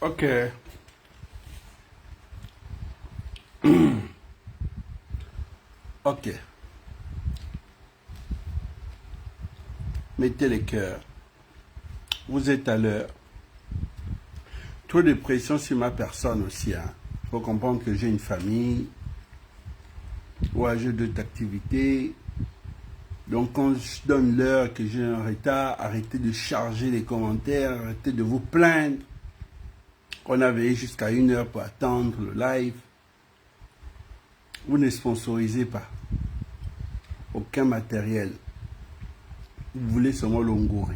Ok. Ok. Mettez les cœurs. Vous êtes à l'heure. Trop de pression sur ma personne aussi. Il faut comprendre que j'ai une famille. Ouais, j'ai d'autres activités. Donc quand je donne l'heure que j'ai un retard, arrêtez de charger les commentaires, arrêtez de vous plaindre. On a veillé jusqu'à 1 heure pour attendre le live. Vous ne sponsorisez pas. Aucun matériel. Vous voulez seulement l'ongori.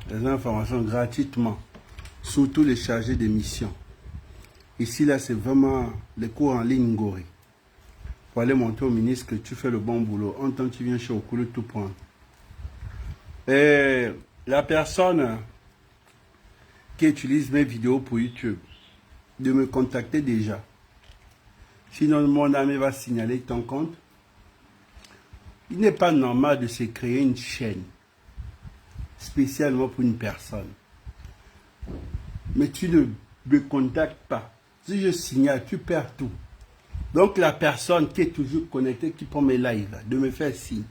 Les informations gratuitement. Surtout les chargés d'émission. Ici, là, c'est vraiment les cours en ligne Ngori. Pour aller montrer au ministre que tu fais le bon boulot. En temps, tu viens chez Okulu tout prendre. Et la personne qui utilise mes vidéos pour YouTube, de me contacter déjà. Sinon, mon ami va signaler ton compte. Il n'est pas normal de se créer une chaîne spécialement pour une personne. Mais tu ne me contactes pas. Si je signale, tu perds tout. Donc la personne qui est toujours connectée, qui prend mes lives, de me faire signe.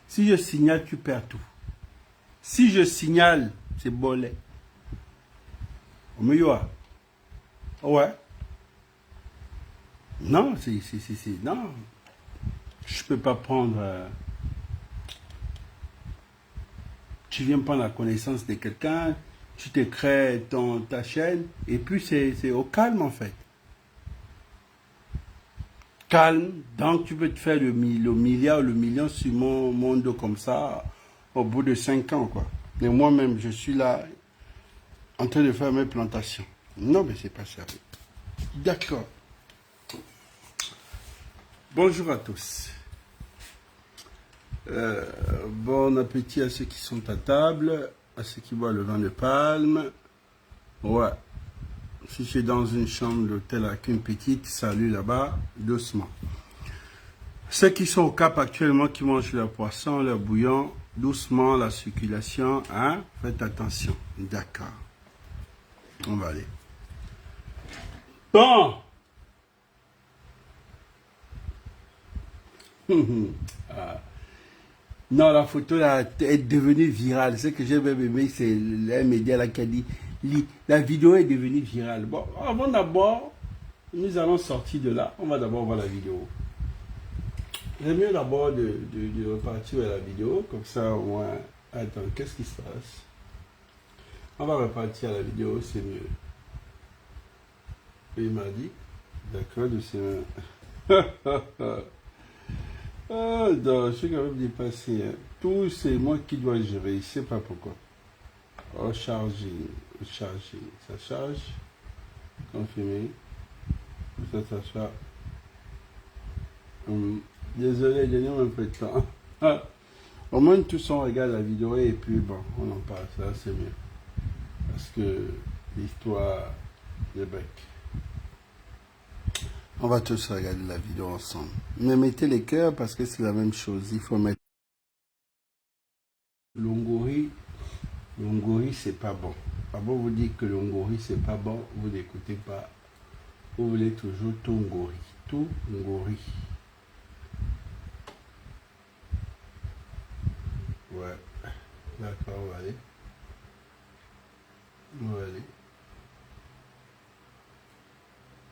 Si je signale, tu perds tout. Si je signale, c'est bolé. Ouais. Non, non. Je peux pas prendre... tu viens prendre la connaissance de quelqu'un, tu te crées ta chaîne, et puis c'est au calme en fait. Calme, donc tu peux te faire le milliard, le million sur mon dos comme ça, au bout de 5 ans quoi. Mais moi-même, je suis là, en train de faire mes plantations. Non, mais c'est pas ça. D'accord. Bonjour à tous. Bon appétit à ceux qui sont à table, à ceux qui boivent le vin de palme. Ouais. Si je suis dans une chambre d'hôtel avec une petite, salut là-bas, doucement. Ceux qui sont au Cap actuellement, qui mangent leur poisson, leur bouillon, doucement, la circulation, hein, faites attention. D'accord. On va aller. Bon. Non, la photo là est devenue virale. Ce que j'ai même aimé, c'est les médias là qui a dit la vidéo est devenue virale. Bon, avant d'abord, nous allons sortir de là. On va d'abord voir la vidéo. C'est mieux d'abord de repartir à la vidéo, comme ça au moins. Attends, qu'est-ce qui se passe? On va repartir à la vidéo, c'est mieux. Et il m'a dit, d'accord, de ses mains. Ah, non, je suis quand même dépassé. Hein. Tout, c'est moi qui dois gérer. Je ne sais pas pourquoi. Oh, charger. Ça charge. Confirmer. Ça charge. Désolé, donnez-moi un peu de temps. Ah. Au moins, tous on regarde la vidéo et puis bon, on en parle. Ça, c'est mieux. Parce que l'histoire des becs. On va tous regarder la vidéo ensemble. Mais mettez les cœurs parce que c'est la même chose. Il faut mettre l'ongori. L'ongori, c'est pas bon. Avant vous dites que l'ongori, c'est pas bon, vous n'écoutez pas. Vous voulez toujours tout ngori. Tout ngori. Ouais. D'accord, on va aller. On va aller.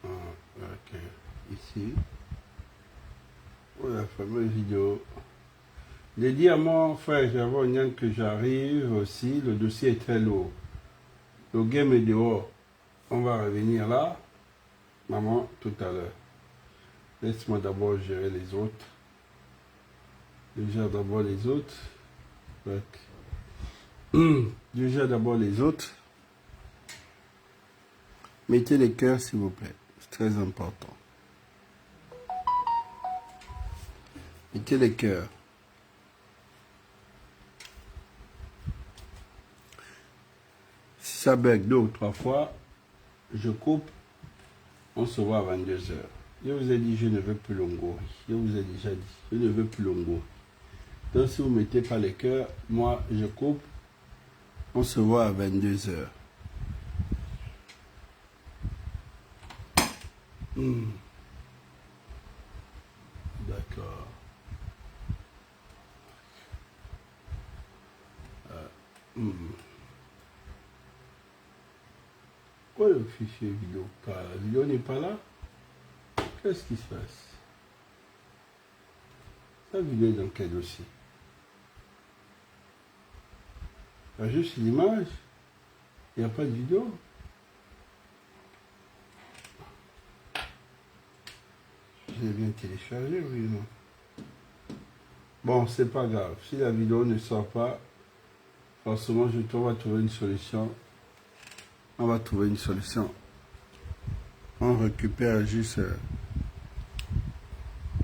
Ok. Ici. Oh, la fameuse vidéo. J'ai dit à mon frère Javon que j'arrive aussi. Le dossier est très lourd. Le game est dehors. On va revenir là. Maman, tout à l'heure. Laisse-moi d'abord gérer les autres. Je gère d'abord les autres. Je gère d'abord les autres. Mettez les cœurs, s'il vous plaît. C'est très important. Mettez les cœurs. Si ça bug 2 ou 3 fois, je coupe. On se voit à 22 h. Je vous ai dit, je ne veux plus l'ongori. Je vous ai déjà dit, je ne veux plus l'ongori. Donc si vous ne mettez pas les cœurs, moi je coupe. On se voit à 22 h. Pourquoi le fichier vidéo pas? La vidéo n'est pas là? Qu'est-ce qui se passe? La vidéo est dans quel dossier? Il y a juste l'image. Il n'y a pas de vidéo. J'ai bien téléchargé, oui, non. Bon, c'est pas grave. Si la vidéo ne sort pas, forcément, on va trouver une solution. On va trouver une solution. On récupère juste...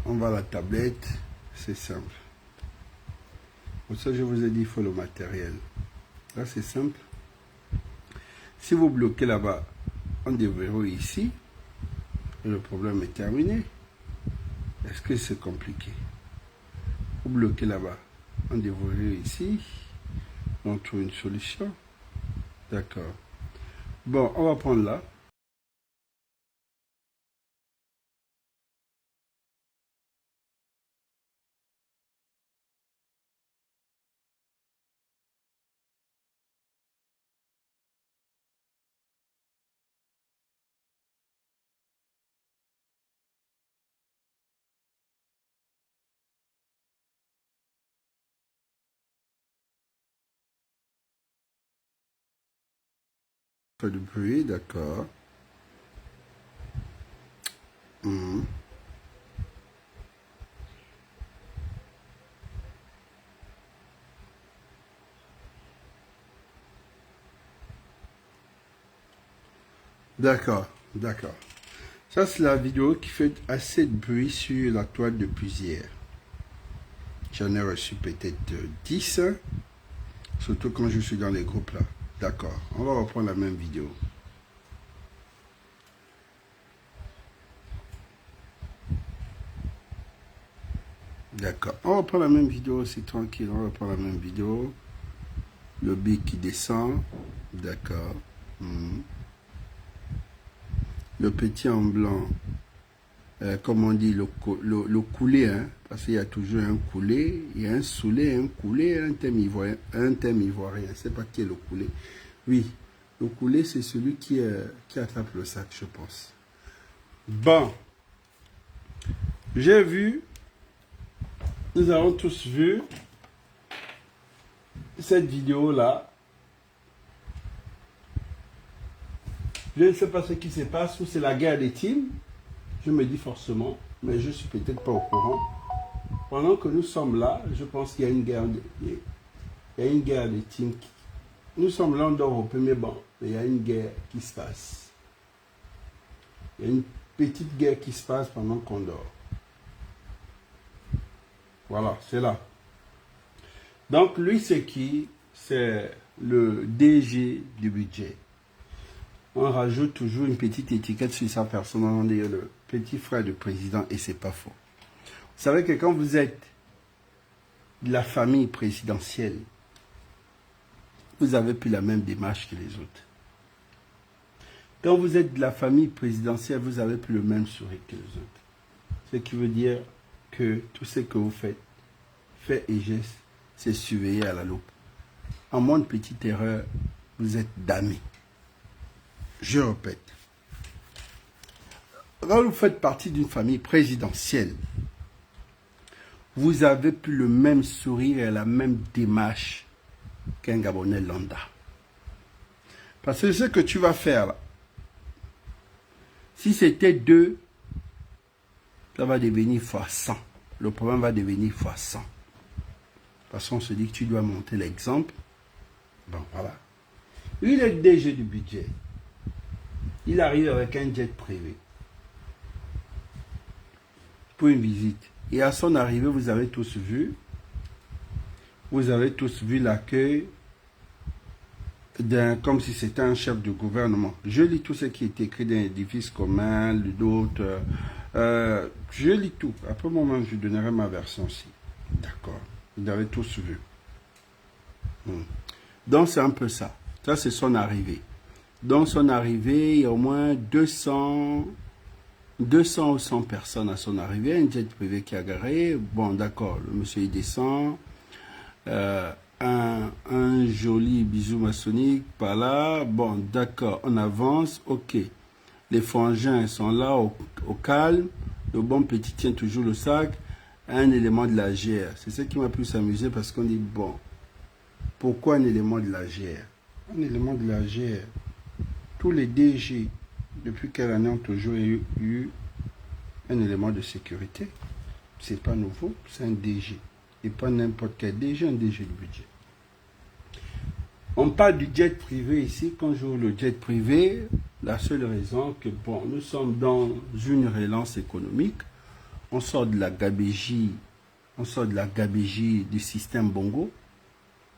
on va à la tablette. C'est simple. Pour ça, je vous ai dit, il faut le matériel. Là, c'est simple. Si vous bloquez là-bas, on déverrouille ici. Et le problème est terminé. Est-ce que c'est compliqué? Vous bloquez là-bas, on déverrouille ici. On trouve une solution. D'accord. Bon, on va prendre là. Pas de bruit, d'accord. D'accord, d'accord. Ça, c'est la vidéo qui fait assez de bruit sur la toile depuis hier. J'en ai reçu peut-être 10, surtout quand je suis dans les groupes là. D'accord, on va reprendre la même vidéo. D'accord, on reprend la même vidéo, c'est tranquille, on reprend la même vidéo. Le bic qui descend, d'accord. Le petit en blanc, comme on dit, le coulé, hein, parce qu'il y a toujours un coulé, il y a un soulé, un coulé, un thème ivoirien, je ne sais pas qui est le coulé. Oui, le coulé, c'est celui qui attrape le sac, je pense. Bon, j'ai vu, nous avons tous vu cette vidéo-là. Je ne sais pas ce qui se passe, ou c'est la guerre des teams. Je me dis forcément, mais je ne suis peut-être pas au courant. Pendant que nous sommes là, je pense qu'il y a une guerre, des teams. Nous sommes là, on dort au premier banc, mais il y a une guerre qui se passe. Il y a une petite guerre qui se passe pendant qu'on dort. Voilà, c'est là. Donc, lui, c'est qui? C'est le DG du budget. On rajoute toujours une petite étiquette sur sa personne, on dit le petit frère du président, et c'est pas faux. Vous savez que quand vous êtes de la famille présidentielle, vous n'avez plus la même démarche que les autres. Quand vous êtes de la famille présidentielle, vous n'avez plus le même sourire que les autres. Ce qui veut dire que tout ce que vous faites, faits et gestes, c'est surveillé à la loupe. En moins de petite erreur, vous êtes damné. Je répète. Quand vous faites partie d'une famille présidentielle, vous n'avez plus le même sourire et la même démarche qu'un Gabonais lambda. Parce que ce que tu vas faire là, si c'était 2, ça va devenir fois 100. Le problème va devenir fois 100. Parce qu'on se dit que tu dois monter l'exemple. Bon, voilà. Lui, il est DG du budget. Il arrive avec un jet privé pour une visite. Et à son arrivée, vous avez tous vu l'accueil comme si c'était un chef de gouvernement. Je lis tout ce qui est écrit dans l'édifice commun, d'autres. Je lis tout. Après le moment, je donnerai ma version aussi. D'accord. Vous avez tous vu. Donc, c'est un peu ça. Ça, c'est son arrivée. Dans son arrivée, il y a au moins 200 ou 100 personnes à son arrivée. Un jet privé qui a garé. Bon, d'accord, le monsieur, il descend. un joli bisou maçonnique par là. Bon, d'accord, on avance, ok. Les frangins sont là au calme. Le bon petit tient toujours le sac. Un élément de la GR. C'est ce qui m'a plus amusé parce qu'on dit, bon, pourquoi un élément de la GR? Un élément de la GR. Tous les DG, depuis quelle année, ont toujours eu un élément de sécurité. C'est pas nouveau, c'est un DG. Et pas n'importe quel DG, un DG de budget. On parle du jet privé ici. Quand j'ouvre le jet privé, la seule raison que, bon, nous sommes dans une relance économique. On sort de la gabégie, du système Bongo.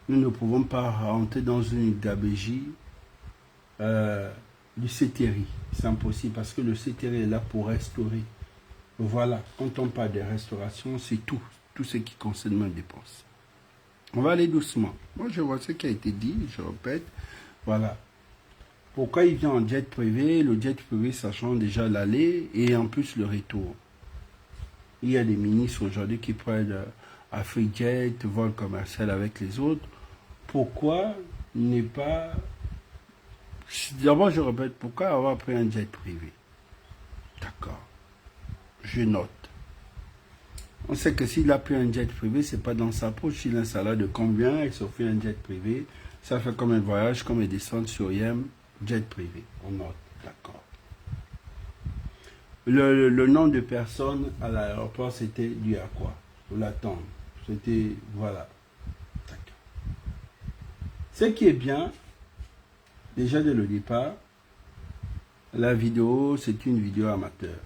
Nous ne pouvons pas rentrer dans une gabégie du CTRI. C'est impossible parce que le CTRI est là pour restaurer. Voilà, quand on parle de restauration, c'est tout ce qui concerne mes dépenses. On va aller doucement. Moi, je vois ce qui a été dit, je répète. Voilà. Pourquoi il vient en jet privé? Le jet privé, sachant déjà l'aller et en plus le retour. Il y a des ministres aujourd'hui qui prennent AfriJet, vol commercial avec les autres. Pourquoi ne pas... D'abord, je répète, pourquoi avoir pris un jet privé? D'accord. Je note. On sait que s'il a pris un jet privé, c'est pas dans sa poche. Il a un salaire de combien? Il se fait un jet privé. Ça fait comme un voyage, comme une descente sur IEM, jet privé. On note. D'accord. Le nombre de personnes à l'aéroport, c'était dû à quoi? Pour l'attendre. C'était... Voilà. D'accord. Ce qui est bien, déjà dès le départ, la vidéo, c'est une vidéo amateur.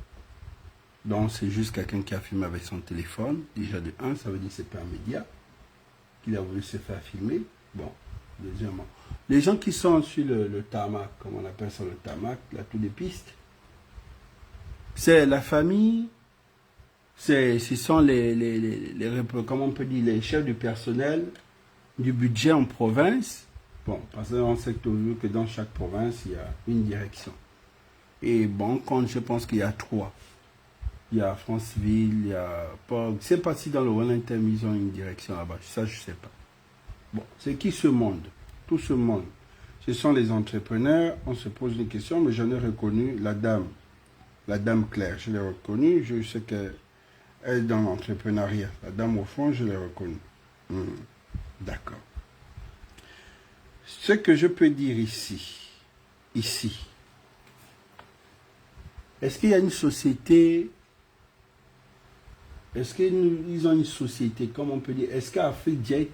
Donc, c'est juste quelqu'un qui a filmé avec son téléphone. Déjà, de 1, ça veut dire que c'est pas un média qu'il a voulu se faire filmer. Bon, deuxièmement, les gens qui sont sur le tarmac, comme on appelle ça le tarmac, là, tous les pistes, c'est la famille, ce sont comment on peut dire, les chefs du personnel, du budget en province. Bon, parce qu'on sait toujours que dans chaque province, il y a une direction. Et bon, je pense qu'il y a 3. Il y a Franceville, il y a Pog. Je ne sais pas si dans le Wellington, ils ont une direction là-bas. Ça, je ne sais pas. Bon, c'est qui ce monde? Tout ce monde. Ce sont les entrepreneurs. On se pose une question, mais j'en ai reconnu la dame Claire. Je l'ai reconnue. Je sais qu'elle est dans l'entrepreneuriat. La dame au fond, je l'ai reconnue. D'accord. Ce que je peux dire ici, est-ce qu'il y a une société... Est-ce qu'ils ont une société, comme on peut dire, est-ce qu'AfriJet,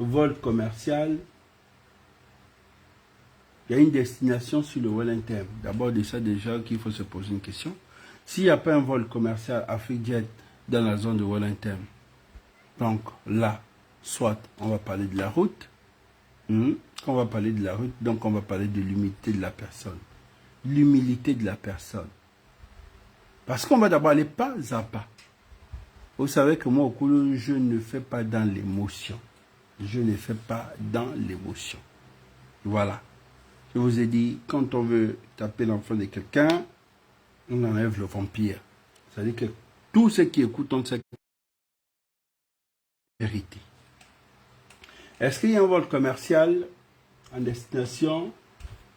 vol commercial, il y a une destination sur le Wellington? D'abord, déjà qu'il faut se poser une question. S'il n'y a pas un vol commercial AfriJet dans la zone de Wellington, donc là, soit on va parler de la route, quand on va parler de la route, donc on va parler de l'humilité de la personne. L'humilité de la personne. Parce qu'on va d'abord aller pas à pas. Vous savez que moi, au Koulou, je ne fais pas dans l'émotion. Je ne fais pas dans l'émotion. Voilà. Je vous ai dit, quand on veut taper l'enfant de quelqu'un, on enlève le vampire. C'est-à-dire que tous ceux qui écoutent ont cette vérité. Est-ce qu'il y a un vol commercial en destination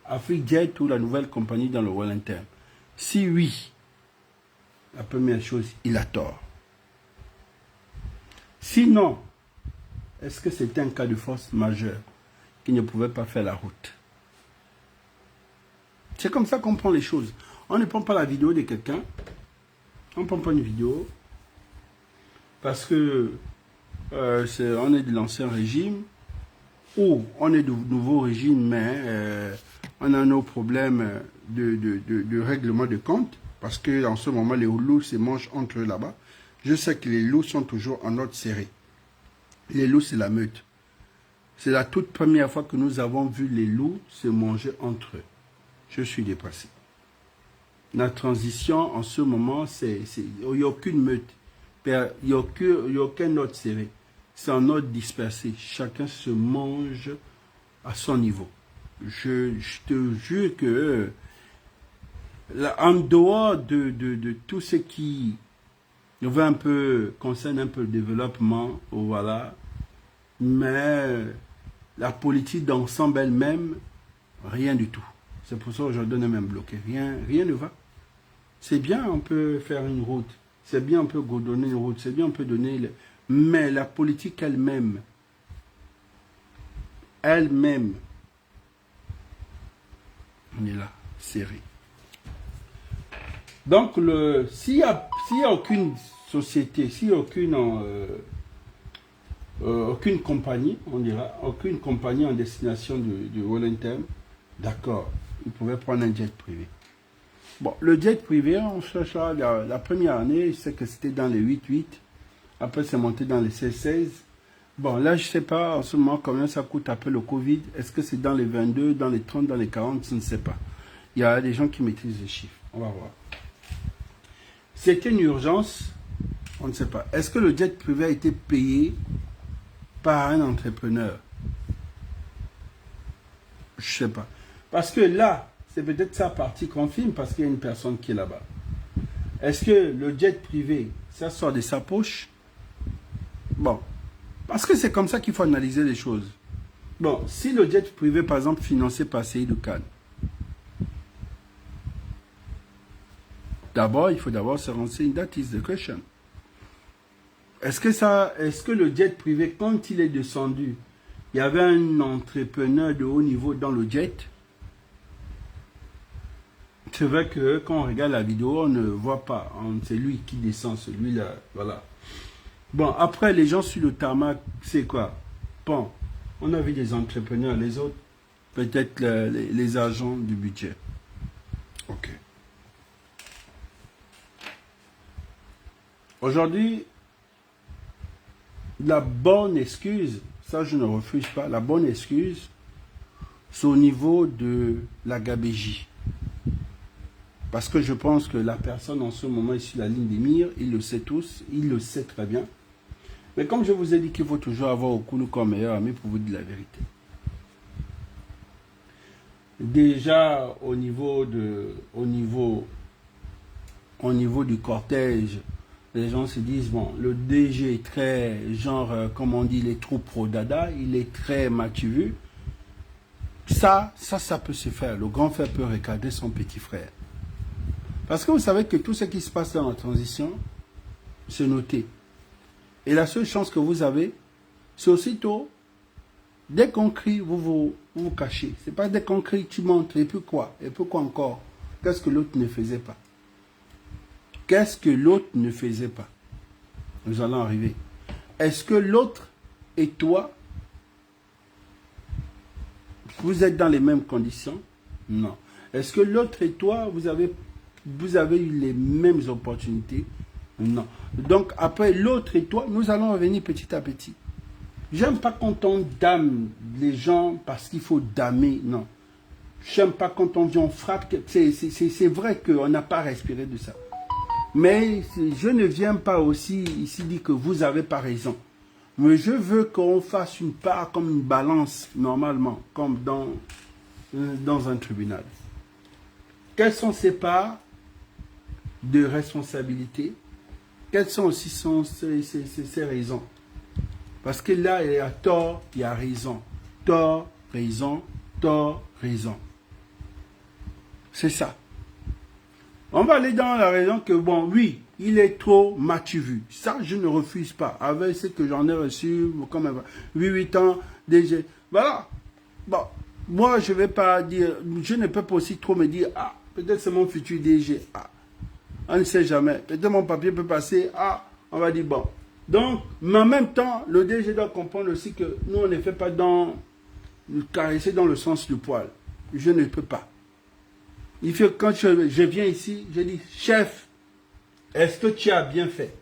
AfriJet ou la nouvelle compagnie dans le Wellington? Si oui, la première chose, il a tort. Sinon, est-ce que c'était un cas de force majeure qui ne pouvait pas faire la route? C'est comme ça qu'on prend les choses. On ne prend pas la vidéo de quelqu'un. On ne prend pas une vidéo. Parce que on est de l'ancien régime. Ou on est de nouveau régime, mais on a nos problèmes de règlement de compte. Parce qu'en ce moment, les loups se mangent entre eux là-bas. Je sais que les loups sont toujours en ordre serré. Les loups, c'est la meute. C'est la toute première fois que nous avons vu les loups se manger entre eux. Je suis dépassé. La transition, en ce moment, il n'y a aucune meute. Il n'y a aucun ordre serré. C'est en ordre dispersé. Chacun se mange à son niveau. Je te jure que, en dehors de tout ce qui... On veut un peu, concerne un peu le développement, voilà. Mais la politique d'ensemble elle-même, rien du tout. C'est pour ça qu'aujourd'hui on est même bloqué. Rien ne va. C'est bien, on peut faire une route. C'est bien, on peut donner une route. C'est bien, on peut donner... Mais la politique elle-même, on est là, serré. Donc, s'il y a aucune société, s'il n'y a aucune compagnie, on dira, aucune compagnie en destination du Wellington, d'accord, ils pouvaient prendre un jet privé. Bon, le jet privé, on cherche la première année, je sais que c'était dans les 8-8, après c'est monté dans les 16-16. Bon, là, je ne sais pas en ce moment combien ça coûte après le Covid. Est-ce que c'est dans les 22, dans les 30, dans les 40, je ne sais pas. Il y a des gens qui maîtrisent les chiffres. On va voir. C'était une urgence, on ne sait pas. Est-ce que le jet privé a été payé par un entrepreneur? Je ne sais pas. Parce que là, c'est peut-être sa partie qu'on filme parce qu'il y a une personne qui est là-bas. Est-ce que le jet privé, ça sort de sa poche? Bon. Parce que c'est comme ça qu'il faut analyser les choses. Bon, si le jet privé, par exemple, financé par Seydou Khan, d'abord, il faut d'abord se renseigner. That is the question. Est-ce que le jet privé, quand il est descendu, il y avait un entrepreneur de haut niveau dans le jet? C'est vrai que quand on regarde la vidéo, on ne voit pas. C'est lui qui descend, celui-là. Voilà. Bon, après, les gens sur le tarmac, c'est quoi? Bon, on a vu des entrepreneurs, les autres, peut-être les agents du budget. Ok. Aujourd'hui, la bonne excuse, ça je ne refuse pas, la bonne excuse, c'est au niveau de la gabégie. Parce que je pense que la personne en ce moment est sur la ligne des mires, il le sait tous, il le sait très bien. Mais comme je vous ai dit qu'il faut toujours avoir Okulu comme meilleur ami pour vous dire la vérité. Déjà au niveau du cortège, les gens se disent, bon, le DG est très, genre, comme on dit, il est trop pro-dada, il est très matu. Ça peut se faire. Le grand frère peut regarder son petit frère. Parce que vous savez que tout ce qui se passe dans la transition, c'est noté. Et la seule chance que vous avez, c'est aussitôt, dès qu'on crie, vous cachez. C'est pas dès qu'on crie, tu montres, et puis quoi? Et puis quoi encore? Qu'est-ce que l'autre ne faisait pas? Qu'est-ce que l'autre ne faisait pas? Nous allons arriver. Est-ce que l'autre et toi, vous êtes dans les mêmes conditions? Non. Est-ce que l'autre et toi, vous avez eu les mêmes opportunités? Non. Donc, après l'autre et toi, nous allons revenir petit à petit. J'aime pas quand on dame les gens parce qu'il faut damer. Non. J'aime pas quand on dit on frappe. C'est vrai qu'on n'a pas respiré de ça. Mais je ne viens pas aussi ici dire que vous n'avez pas raison. Mais je veux qu'on fasse une part comme une balance, normalement, comme dans un tribunal. Quelles sont ces parts de responsabilité? Quelles sont aussi ces raisons? Parce que là, il y a tort, il y a raison. Tort, raison, tort, raison. C'est ça. On va aller dans la raison que, bon, oui, il est trop matu-vu. Ça, je ne refuse pas. Avec ce que j'en ai reçu, comme 8 ans, déjà. Voilà. Bon, moi, je ne vais pas dire, je ne peux pas aussi trop me dire, ah, peut-être c'est mon futur DG. Ah, on ne sait jamais. Peut-être mon papier peut passer. Ah, on va dire, bon. Donc, mais en même temps, le DG doit comprendre aussi que nous, on ne fait pas caresser dans le sens du poil. Je ne peux pas. Il faut, quand je viens ici, je dis, chef, est-ce que tu as bien fait?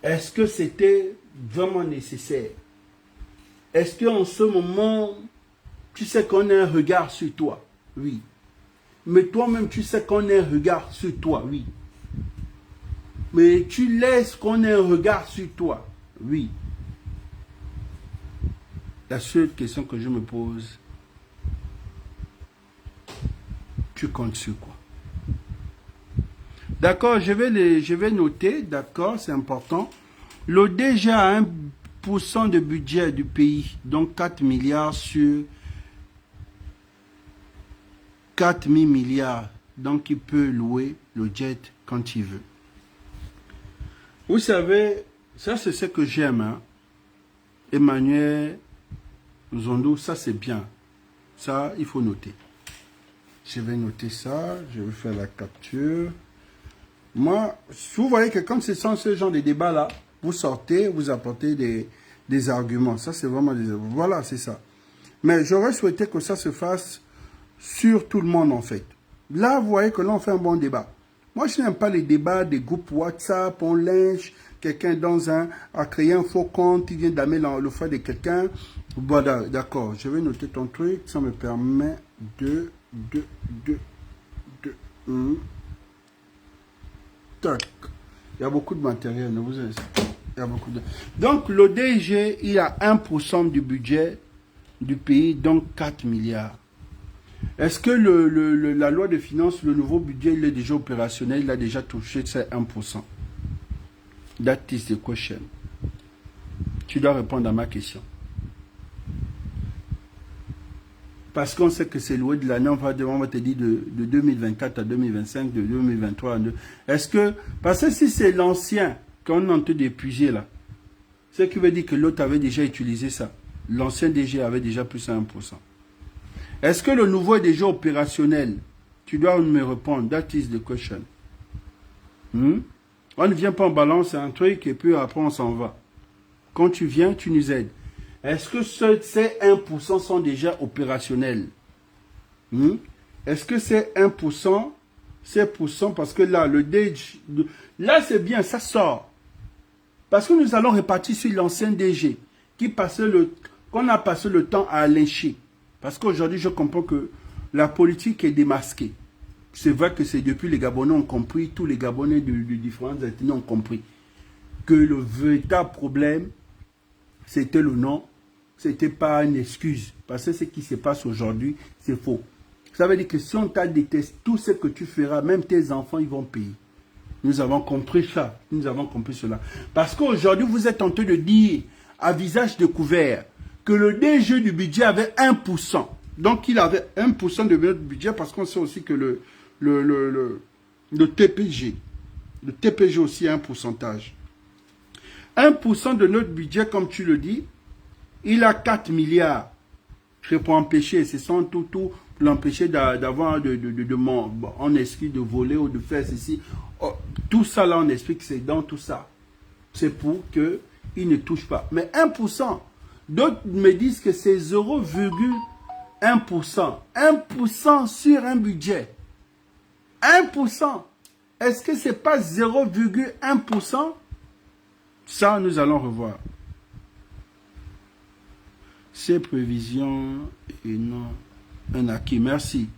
Est-ce que c'était vraiment nécessaire? Est-ce qu'en ce moment, tu sais qu'on a un regard sur toi? Oui. Mais toi-même, tu sais qu'on a un regard sur toi? Oui. Mais tu laisses qu'on ait un regard sur toi? Oui. La seule question que je me pose, tu comptes sur quoi? D'accord, je vais noter, d'accord, c'est important. Le DG a un 1% de budget du pays, donc 4 milliards sur 4 000 milliards. Donc, il peut louer le jet quand il veut. Vous savez, ça c'est ce que j'aime. Hein. Emmanuel Zondo, ça c'est bien. Ça, il faut noter. Je vais noter ça, je vais faire la capture. Moi, vous voyez que quand c'est sans ce genre de débat-là, vous sortez, vous apportez des arguments. Ça, c'est vraiment des... Voilà, c'est ça. Mais j'aurais souhaité que ça se fasse sur tout le monde, en fait. Là, vous voyez que là, on fait un bon débat. Moi, je n'aime pas les débats des groupes WhatsApp, on lynche quelqu'un a créé un faux compte, il vient d'amener le foie de quelqu'un. Voilà, d'accord, je vais noter ton truc, ça me permet tac. Il y a beaucoup de matériel, ne vous inquiétez pas. Il y a beaucoup de... Donc, le DG, il a 1% du budget du pays, donc 4 milliards. Est-ce que la loi de finances, le nouveau budget, il est déjà opérationnel, il a déjà touché ces 1%? That is the question. Tu dois répondre à ma question. Parce qu'on sait que c'est loué de l'année, on va te dire de 2024 à 2025, de 2023 à 2025. Est-ce que, parce que si c'est l'ancien qu'on est en train d'épuiser là, ce qui veut dire que l'autre avait déjà utilisé ça. L'ancien DG avait déjà plus à 1%. Est-ce que le nouveau est déjà opérationnel? Tu dois me répondre. That is the question. On ne vient pas en balance un truc et puis après on s'en va. Quand tu viens, tu nous aides. Est-ce que ces 1% sont déjà opérationnels? Est-ce que ces 1%, ces pourcents, parce que là, le DG, là c'est bien, ça sort. Parce que nous allons répartir sur l'ancien DG qu'on a passé le temps à lyncher. Parce qu'aujourd'hui, je comprends que la politique est démasquée. C'est vrai que c'est depuis les Gabonais ont compris, tous les Gabonais de différentes ethnies ont compris que le véritable problème, c'était le nom, c'était pas une excuse. Parce que ce qui se passe aujourd'hui, c'est faux. Ça veut dire que si on t'a détesté, tout ce que tu feras, même tes enfants, ils vont payer. Nous avons compris ça. Nous avons compris cela. Parce qu'aujourd'hui, vous êtes en train de dire, à visage découvert, que le DG du budget avait 1%. Donc, il avait 1% de notre budget parce qu'on sait aussi que le TPG aussi a un pourcentage. 1% de notre budget, comme tu le dis, il a 4 milliards. C'est pour empêcher, c'est sans tout l'empêcher d'avoir on explique de voler ou de faire ceci. Oh, tout ça là, on explique que c'est dans tout ça. C'est pour qu'il ne touche pas. Mais 1%, d'autres me disent que c'est 0,1%. 1% sur un budget. 1%. Est-ce que ce n'est pas 0,1%? Ça, nous allons revoir. Ces prévisions et non un acquis. Merci.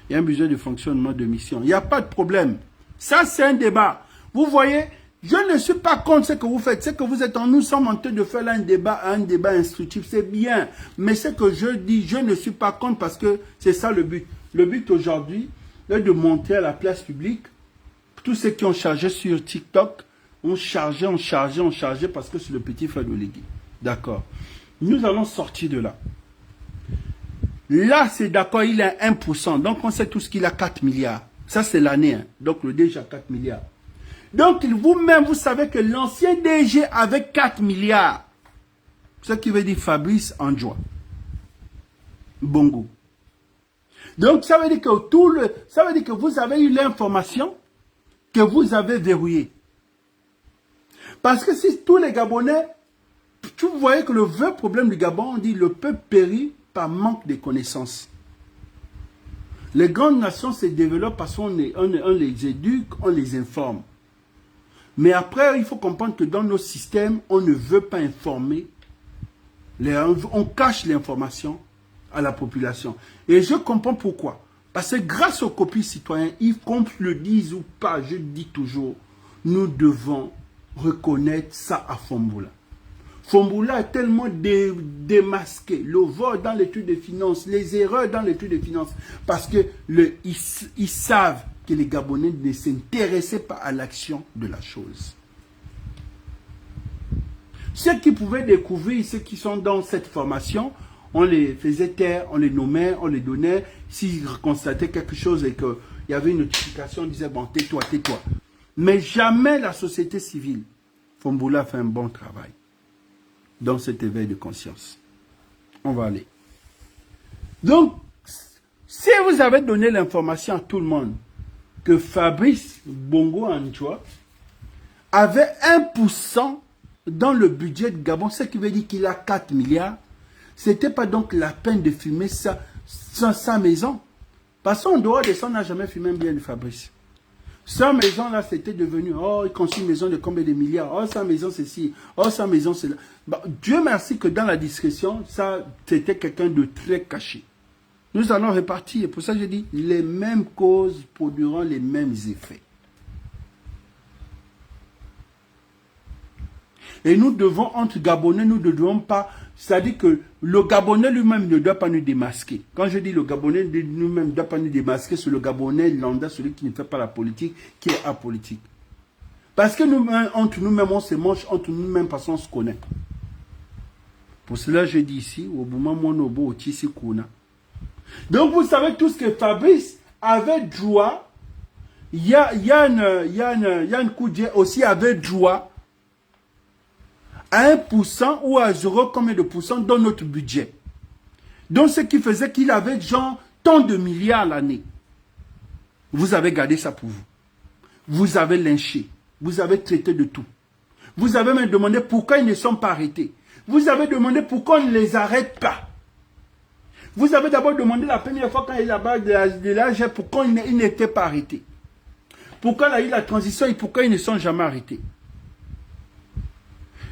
Il y a un budget de fonctionnement de mission. Il n'y a pas de problème. Ça, c'est un débat. Vous voyez, je ne suis pas contre ce que vous faites. Ce que vous êtes nous sommes en train de faire là un débat instructif. C'est bien. Mais ce que je dis, je ne suis pas contre parce que c'est ça le but. Le but aujourd'hui est de montrer à la place publique tous ceux qui ont chargé sur TikTok, ont chargé parce que c'est le petit frère de l'Église. D'accord. Nous allons sortir de là. Là, c'est d'accord, il a 1%. Donc, on sait tous qu'il a 4 milliards. Ça, c'est l'année. Hein. Donc, le DG a 4 milliards. Donc, vous-même, vous savez que l'ancien DG avait 4 milliards. Ce qui veut dire Fabrice Andjoua. Bongo. Donc, ça veut dire que vous avez eu l'information que vous avez verrouillée. Parce que si tous les Gabonais, vous voyez que le vrai problème du Gabon, on dit le peuple périt par manque de connaissances. Les grandes nations se développent parce qu'on les éduque, on les informe. Mais après, il faut comprendre que dans nos systèmes, on ne veut pas informer. On cache l'information à la population. Et je comprends pourquoi. Parce que grâce aux copies citoyennes, qu'on le dise ou pas, je dis toujours, nous devons reconnaître ça à Fomboula. Fomboula est tellement démasqué. Le vol dans l'étude des finances, les erreurs dans l'étude des finances. Parce que ils savent que les Gabonais ne s'intéressaient pas à l'action de la chose. Ceux qui pouvaient découvrir, ceux qui sont dans cette formation, on les faisait taire, on les nommait, on les donnait. S'ils constataient quelque chose et qu'il y avait une notification, on disait, bon, tais-toi, tais-toi. Mais jamais la société civile. Fomboula fait un bon travail dans cet éveil de conscience. On va aller. Donc, si vous avez donné l'information à tout le monde que Fabrice Bongo Anchois avait 1% dans le budget de Gabon, ce qui veut dire qu'il a 4 milliards, c'était pas donc la peine de fumer sa maison. Parce qu'en dehors de ça, on n'a jamais fumé un bien de Fabrice. Sa maison là, c'était devenu, oh, il construit une maison de combien de milliards, oh, sa maison c'est ci, oh, sa maison c'est là. Bah, Dieu merci que dans la discrétion, ça, c'était quelqu'un de très caché. Nous allons repartir. Pour ça, je dis, les mêmes causes produiront les mêmes effets. Et nous devons, entre Gabonais, nous ne devons pas, c'est-à-dire que le Gabonais lui-même ne doit pas nous démasquer. Quand je dis le Gabonais lui-même ne doit pas nous démasquer, c'est le Gabonais lambda, celui qui ne fait pas la politique, qui est apolitique. Parce que nous, entre nous-mêmes, on se mange, entre nous-mêmes, parce qu'on se connaît. Pour cela, je dis ici, au moment monobo, au tisi kuna. Donc, vous savez tout ce que Fabrice avait droit. Yann Koudje aussi avait droit à 1% ou à 0 combien de pourcents dans notre budget. Donc, ce qui faisait qu'il avait genre tant de milliards l'année. Vous avez gardé ça pour vous. Vous avez lynché. Vous avez traité de tout. Vous avez même demandé pourquoi ils ne sont pas arrêtés. Vous avez demandé pourquoi on ne les arrête pas. Vous avez d'abord demandé la première fois quand il est là-bas de l'âge pourquoi ils n'étaient pas arrêtés. Pourquoi il y a eu la transition et pourquoi ils ne sont jamais arrêtés.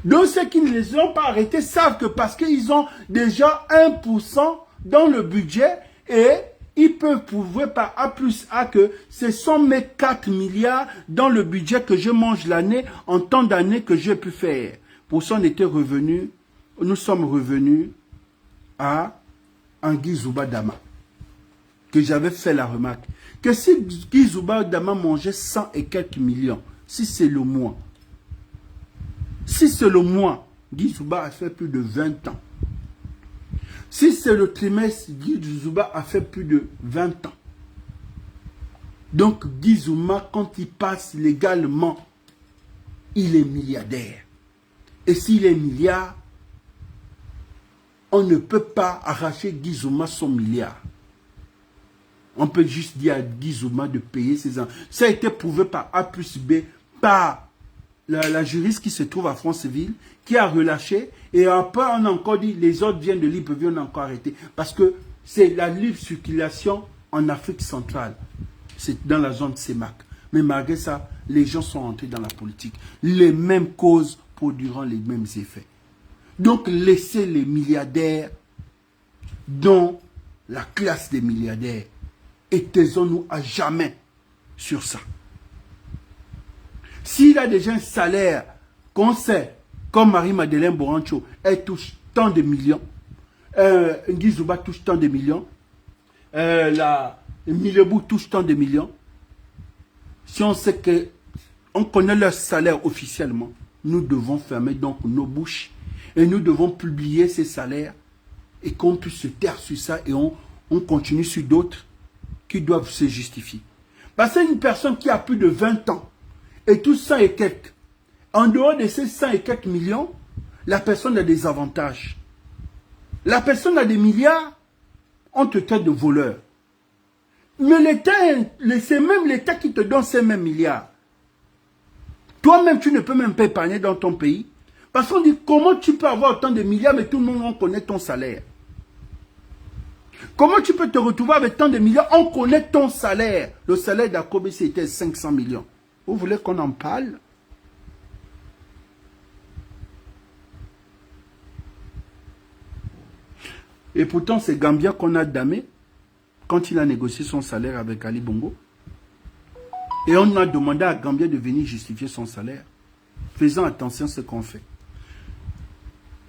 Donc ceux qui ne les ont pas arrêtés savent que parce qu'ils ont déjà 1% dans le budget et ils peuvent prouver par A plus A que ce sont mes 4 milliards dans le budget que je mange l'année en tant d'années que j'ai pu faire. Pour ça, nous sommes revenus à Guy Zouba Dama, que j'avais fait la remarque, que si Guy Zouba Dama mangeait 100 et quelques millions, si c'est le mois, Guy Zouba a fait plus de 20 ans. Si c'est le trimestre, Guy Zouba a fait plus de 20 ans. Donc Guy Zouba, quand il passe légalement, il est milliardaire. Et s'il est milliard, on ne peut pas arracher Guy Zouba son milliard. On peut juste dire à Guy Zouba de payer ses ans. Ça a été prouvé par A plus B, par la juriste qui se trouve à Franceville, qui a relâché, et après on a encore dit, les autres viennent de Libreville, on a encore arrêté. Parce que c'est la libre circulation en Afrique centrale. C'est dans la zone CEMAC. Mais malgré ça, les gens sont entrés dans la politique. Les mêmes causes produiront les mêmes effets. Donc laissez les milliardaires dans la classe des milliardaires. Et taisons-nous à jamais sur ça. S'il a déjà un salaire qu'on sait, comme Marie-Madeleine Borancho, elle touche tant de millions, Guy Zouba touche tant de millions, Milebou touche tant de millions, si on sait que on connaît leur salaire officiellement, nous devons fermer donc nos bouches et nous devons publier ces salaires et qu'on puisse se taire sur ça et on continue sur d'autres qui doivent se justifier. Parce qu'une personne qui a plus de 20 ans et tout 100 et quelques, en dehors de ces 100 et quelques millions, la personne a des avantages. La personne a des milliards, on te traite de voleur. Mais l'État, c'est même l'État qui te donne ces mêmes milliards. Toi-même, tu ne peux même pas épargner dans ton pays. Parce qu'on dit, comment tu peux avoir autant de milliards, mais tout le monde connaît ton salaire? Comment tu peux te retrouver avec tant de milliards, on connaît ton salaire? Le salaire d'Akobe, c'était 500 millions. Vous voulez qu'on en parle? Et pourtant, c'est Gambia qu'on a damé quand il a négocié son salaire avec Ali Bongo. Et on a demandé à Gambia de venir justifier son salaire. Faisons attention à ce qu'on fait.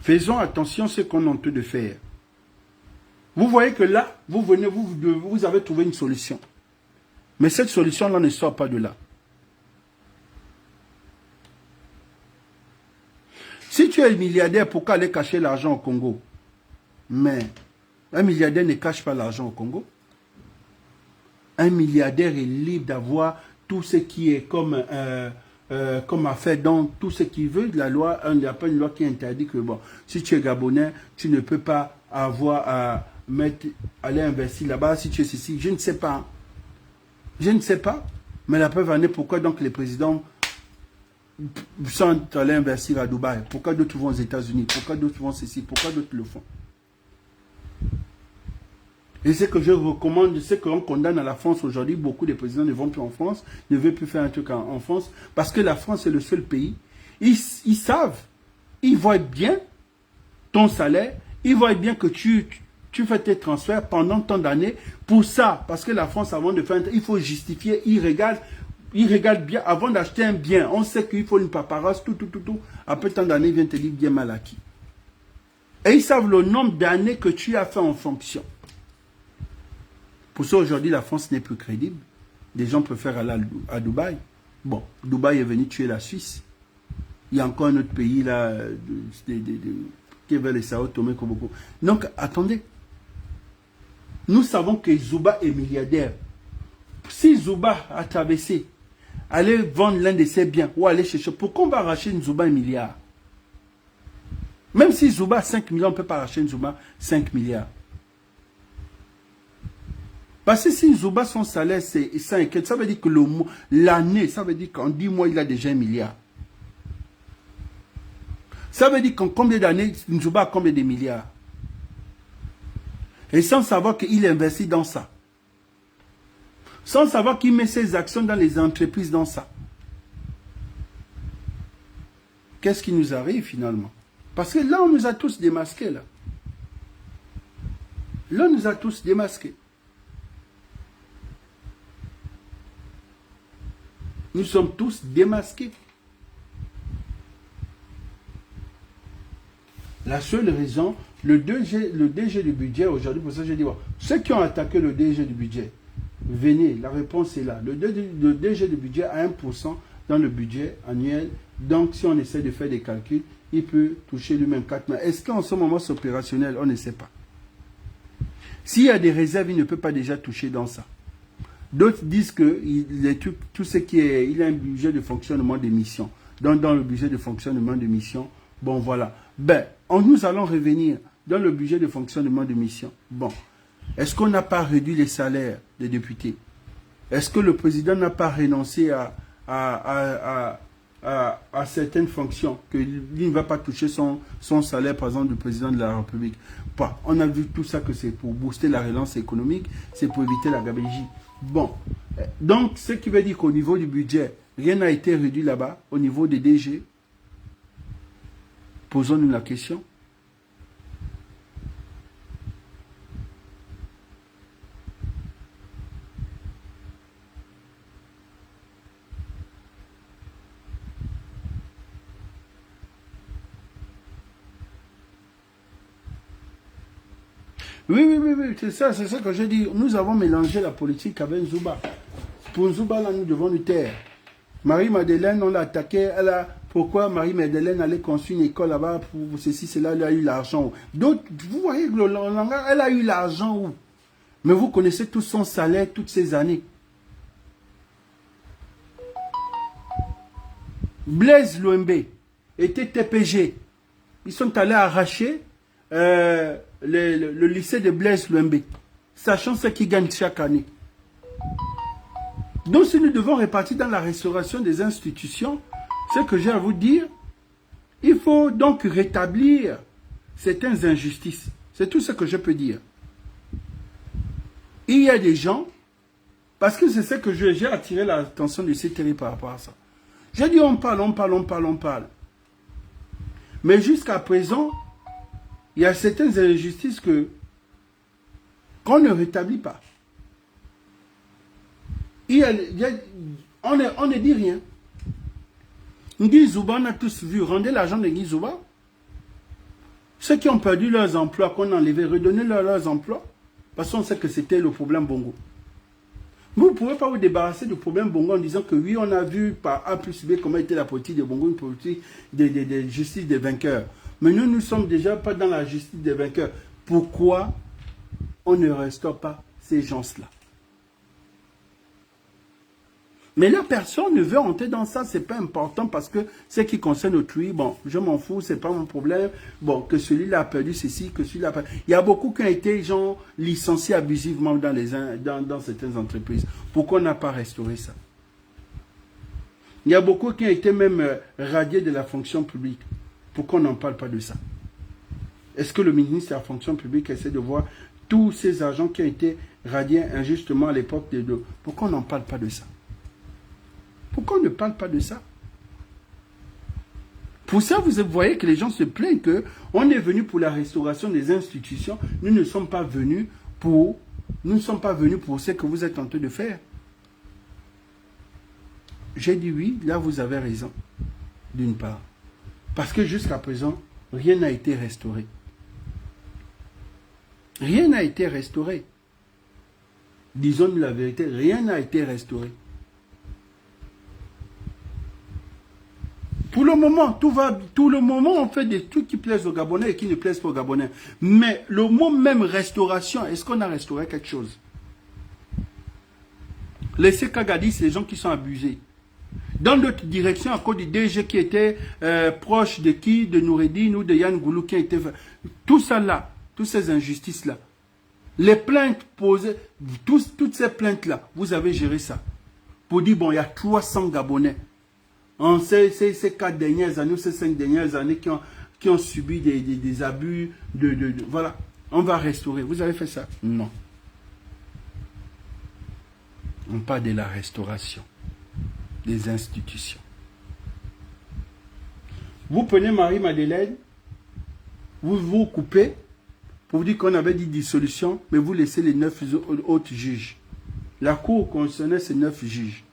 Faisons attention à ce qu'on est en train de faire. Vous voyez que là, vous avez trouvé une solution. Mais cette solution-là ne sort pas de là. Si tu es milliardaire, pourquoi aller cacher l'argent au Congo? Mais un milliardaire ne cache pas l'argent au Congo. Un milliardaire est libre d'avoir tout ce qui est comme affaire, donc tout ce qu'il veut. La loi, il n'y a pas une loi qui interdit que, bon, si tu es Gabonais, tu ne peux pas avoir à aller investir là-bas, si tu es ceci. Je ne sais pas. Je ne sais pas. Mais la preuve en est pourquoi donc les présidents sont allés investir à Dubaï. Pourquoi d'autres vont aux États-Unis? Pourquoi d'autres vont ceci? Pourquoi d'autres le font? Et ce que je recommande, ce qu'on condamne à la France aujourd'hui, beaucoup de présidents ne vont plus en France, ne veulent plus faire un truc en France, parce que la France est le seul pays. Ils savent, ils voient bien ton salaire, ils voient bien que tu fais tes transferts pendant tant d'années pour ça, parce que la France, avant de faire il faut justifier, ils regardent bien, avant d'acheter un bien, on sait qu'il faut une paperasse, tout. Après tant d'années, ils viennent te dire bien mal acquis. Et ils savent le nombre d'années que tu as fait en fonction. Pour ça, aujourd'hui, la France n'est plus crédible. Des gens préfèrent aller à Dubaï. Bon, Dubaï est venu tuer la Suisse. Il y a encore un autre pays là, qui est vers les Sao Tomé Koboko. Donc, attendez. Nous savons que Zouba est milliardaire. Si Zouba a traversé, aller vendre l'un de ses biens ou aller chercher, pourquoi on va arracher une Zouba 1 milliard? Même si Zouba a 5 millions, on ne peut pas arracher une Zouba 5 milliards. Parce que si Zouba, son salaire, c'est 5, ça veut dire que l'année, ça veut dire qu'en 10 mois, il a déjà 1 milliard. Ça veut dire qu'en combien d'années, Zouba a combien de milliards? Et sans savoir qu'il investit dans ça. Sans savoir qu'il met ses actions dans les entreprises dans ça. Qu'est-ce qui nous arrive finalement? Parce que là, on nous a tous démasqués. Là, on nous a tous démasqués. Nous sommes tous démasqués. La seule raison, le DG du budget, aujourd'hui, pour ça je dis, bon, ceux qui ont attaqué le DG du budget, venez, la réponse est là. Le DG du budget a 1% dans le budget annuel. Donc, si on essaie de faire des calculs, il peut toucher lui-même 4 000. Est-ce qu'en ce moment, c'est opérationnel? On ne sait pas. S'il y a des réserves, il ne peut pas déjà toucher dans ça. D'autres disent que tout ce qui est, il a un budget de fonctionnement des missions. Donc, dans le budget de fonctionnement des missions, bon, voilà. Ben, nous allons revenir dans le budget de fonctionnement des missions. Bon, est-ce qu'on n'a pas réduit les salaires des députés? Est-ce que le président n'a pas renoncé à certaines fonctions, qu'il ne va pas toucher son salaire, par exemple, du président de la République? Bon, on a vu tout ça que c'est pour booster la relance économique, c'est pour éviter la gabegie. Bon, donc ce qui veut dire qu'au niveau du budget, rien n'a été réduit là-bas, au niveau des DG. Posons-nous la question. Oui, c'est ça que je dis. Nous avons mélangé la politique avec Zouba. Pour Zouba, là, nous devons nous taire. Marie-Madeleine, on l'a attaqué. Pourquoi Marie-Madeleine allait construire une école là-bas pour ceci, cela, elle a eu l'argent. D'autres, vous voyez, elle a eu l'argent où? Mais vous connaissez tout son salaire, toutes ces années. Blaise Louembe était TPG. Ils sont allés arracher le lycée de Blaise Louembe, sachant ce qu'ils gagnent chaque année. Donc si nous devons répartir dans la restauration des institutions, ce que j'ai à vous dire, il faut donc rétablir certaines injustices. C'est tout ce que je peux dire. Il y a des gens, parce que c'est ce que j'ai attiré l'attention de ces télé par rapport à ça. J'ai dit on parle. Mais jusqu'à présent, il y a certaines injustices qu'on ne rétablit pas. On ne dit rien. Guy Zouba, on a tous vu, rendez l'argent de Guy Zouba. Ceux qui ont perdu leurs emplois, qu'on a enlevé, redonnez leurs emplois. Parce qu'on sait que c'était le problème Bongo. Vous ne pouvez pas vous débarrasser du problème Bongo en disant que oui, on a vu par A plus B comment était la politique de Bongo, une politique de justice des vainqueurs. Mais nous ne sommes déjà pas dans la justice des vainqueurs. Pourquoi on ne restaure pas ces gens-là? Mais là, personne ne veut entrer dans ça, c'est pas important parce que ce qui concerne autrui, bon, je m'en fous, c'est pas mon problème. Bon, que celui-là a perdu ceci, que celui-là a perdu. Il y a beaucoup qui ont été, genre, licenciés abusivement dans certaines entreprises. Pourquoi on n'a pas restauré ça? Il y a beaucoup qui ont été même radiés de la fonction publique. Pourquoi on n'en parle pas de ça? Est-ce que le ministre de la fonction publique essaie de voir tous ces agents qui ont été radiés injustement à l'époque des deux? Pourquoi on n'en parle pas de ça? Pourquoi on ne parle pas de ça? Pour ça, vous voyez que les gens se plaignent qu'on est venu pour la restauration des institutions. Nous ne sommes pas venus pour ce que vous êtes en train de faire. J'ai dit oui, là vous avez raison, d'une part. Parce que jusqu'à présent, rien n'a été restauré. Rien n'a été restauré. Disons-nous la vérité, rien n'a été restauré. Pour le moment, tout le moment, on fait des trucs qui plaisent aux Gabonais et qui ne plaisent pas aux Gabonais. Mais le mot même restauration, est-ce qu'on a restauré quelque chose? Laissez Kagadi, c'est les gens qui sont abusés. Dans d'autres directions, à cause du DG qui était proche de qui? De Noureddine ou de Yann Goulou qui a été... Tout ça là, toutes ces injustices-là, les plaintes posées, toutes ces plaintes-là, vous avez géré ça. Pour dire, bon, il y a 300 Gabonais. En ces 4 dernières années, ces 5 dernières années qui ont subi des abus, voilà, on va restaurer. Vous avez fait ça? Non. On parle de la restauration des institutions. Vous prenez Marie-Madeleine, vous vous coupez, pour vous dire qu'on avait dit dissolution, mais vous laissez les 9 autres juges. La Cour constitutionnelle, c'est 9 juges.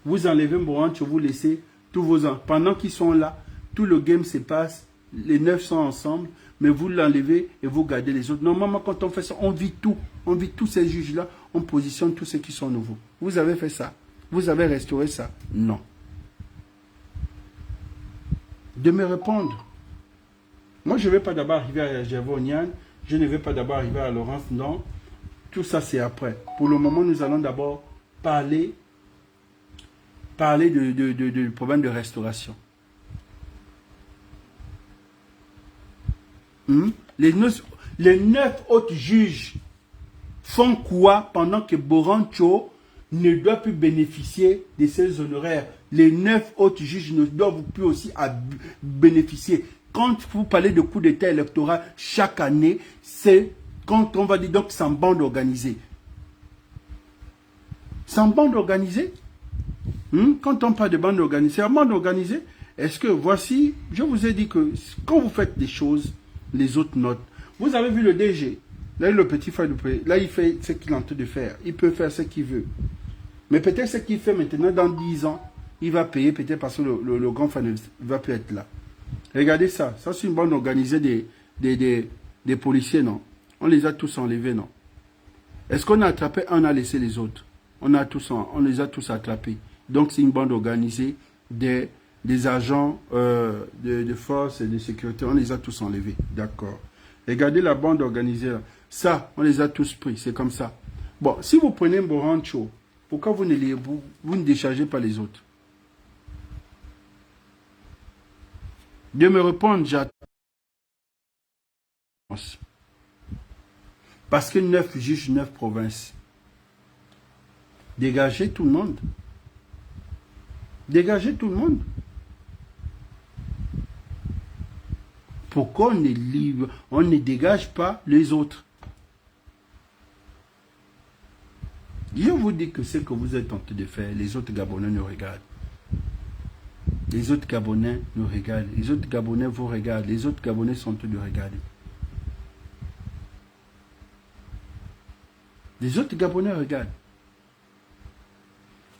Vous enlevez Morancho, vous laissez tous vos ans. Pendant qu'ils sont là, tout le game se passe, les 9 sont ensemble, mais vous l'enlevez et vous gardez les autres. Normalement, quand on fait ça, on vit tout. On vit tous ces juges-là, on positionne tous ceux qui sont nouveaux. Vous avez fait ça? Vous avez restauré ça? Non. De me répondre. Moi, je ne vais pas d'abord arriver à Gervais Nian, je ne vais pas d'abord arriver à Laurence, non. Tout ça, c'est après. Pour le moment, nous allons d'abord parler du problème de restauration. Les 9 autres juges font quoi pendant que Borancho ne doit plus bénéficier de ses honoraires? Les 9 autres juges ne doivent plus aussi bénéficier. Quand vous parlez de coup d'état électoral chaque année, c'est quand on va dire donc c'est en bande organisée. C'est en bande organisée? Quand on parle de bande organisée, en bande organisée, est-ce que voici, je vous ai dit que quand vous faites des choses, les autres notent. Vous avez vu le DG, là le petit frère du président, là il fait ce qu'il est en train de faire. Il peut faire ce qu'il veut. Mais peut-être ce qu'il fait maintenant, dans 10 ans, il va payer peut-être parce que le grand frère ne va plus être là. Regardez ça, ça c'est une bande organisée des policiers, non? On les a tous enlevés, non? Est-ce qu'on a attrapé un, on a laissé les autres? On les a tous attrapés. Donc c'est une bande organisée des agents de force et de sécurité. On les a tous enlevés. D'accord. Regardez la bande organisée. Là. Ça, on les a tous pris. C'est comme ça. Bon, si vous prenez Borancho, pourquoi vous ne déchargez pas les autres? De me répondre, j'attends. Parce que 9 juges, 9 provinces. Dégagez tout le monde. Dégagez tout le monde. Pourquoi on ne dégage pas les autres? Je vous dis que ce que vous êtes en train de faire, les autres Gabonais nous regardent. Les autres Gabonais nous regardent. Les autres Gabonais vous regardent. Les autres Gabonais sont en train de regarder. Les autres Gabonais regardent.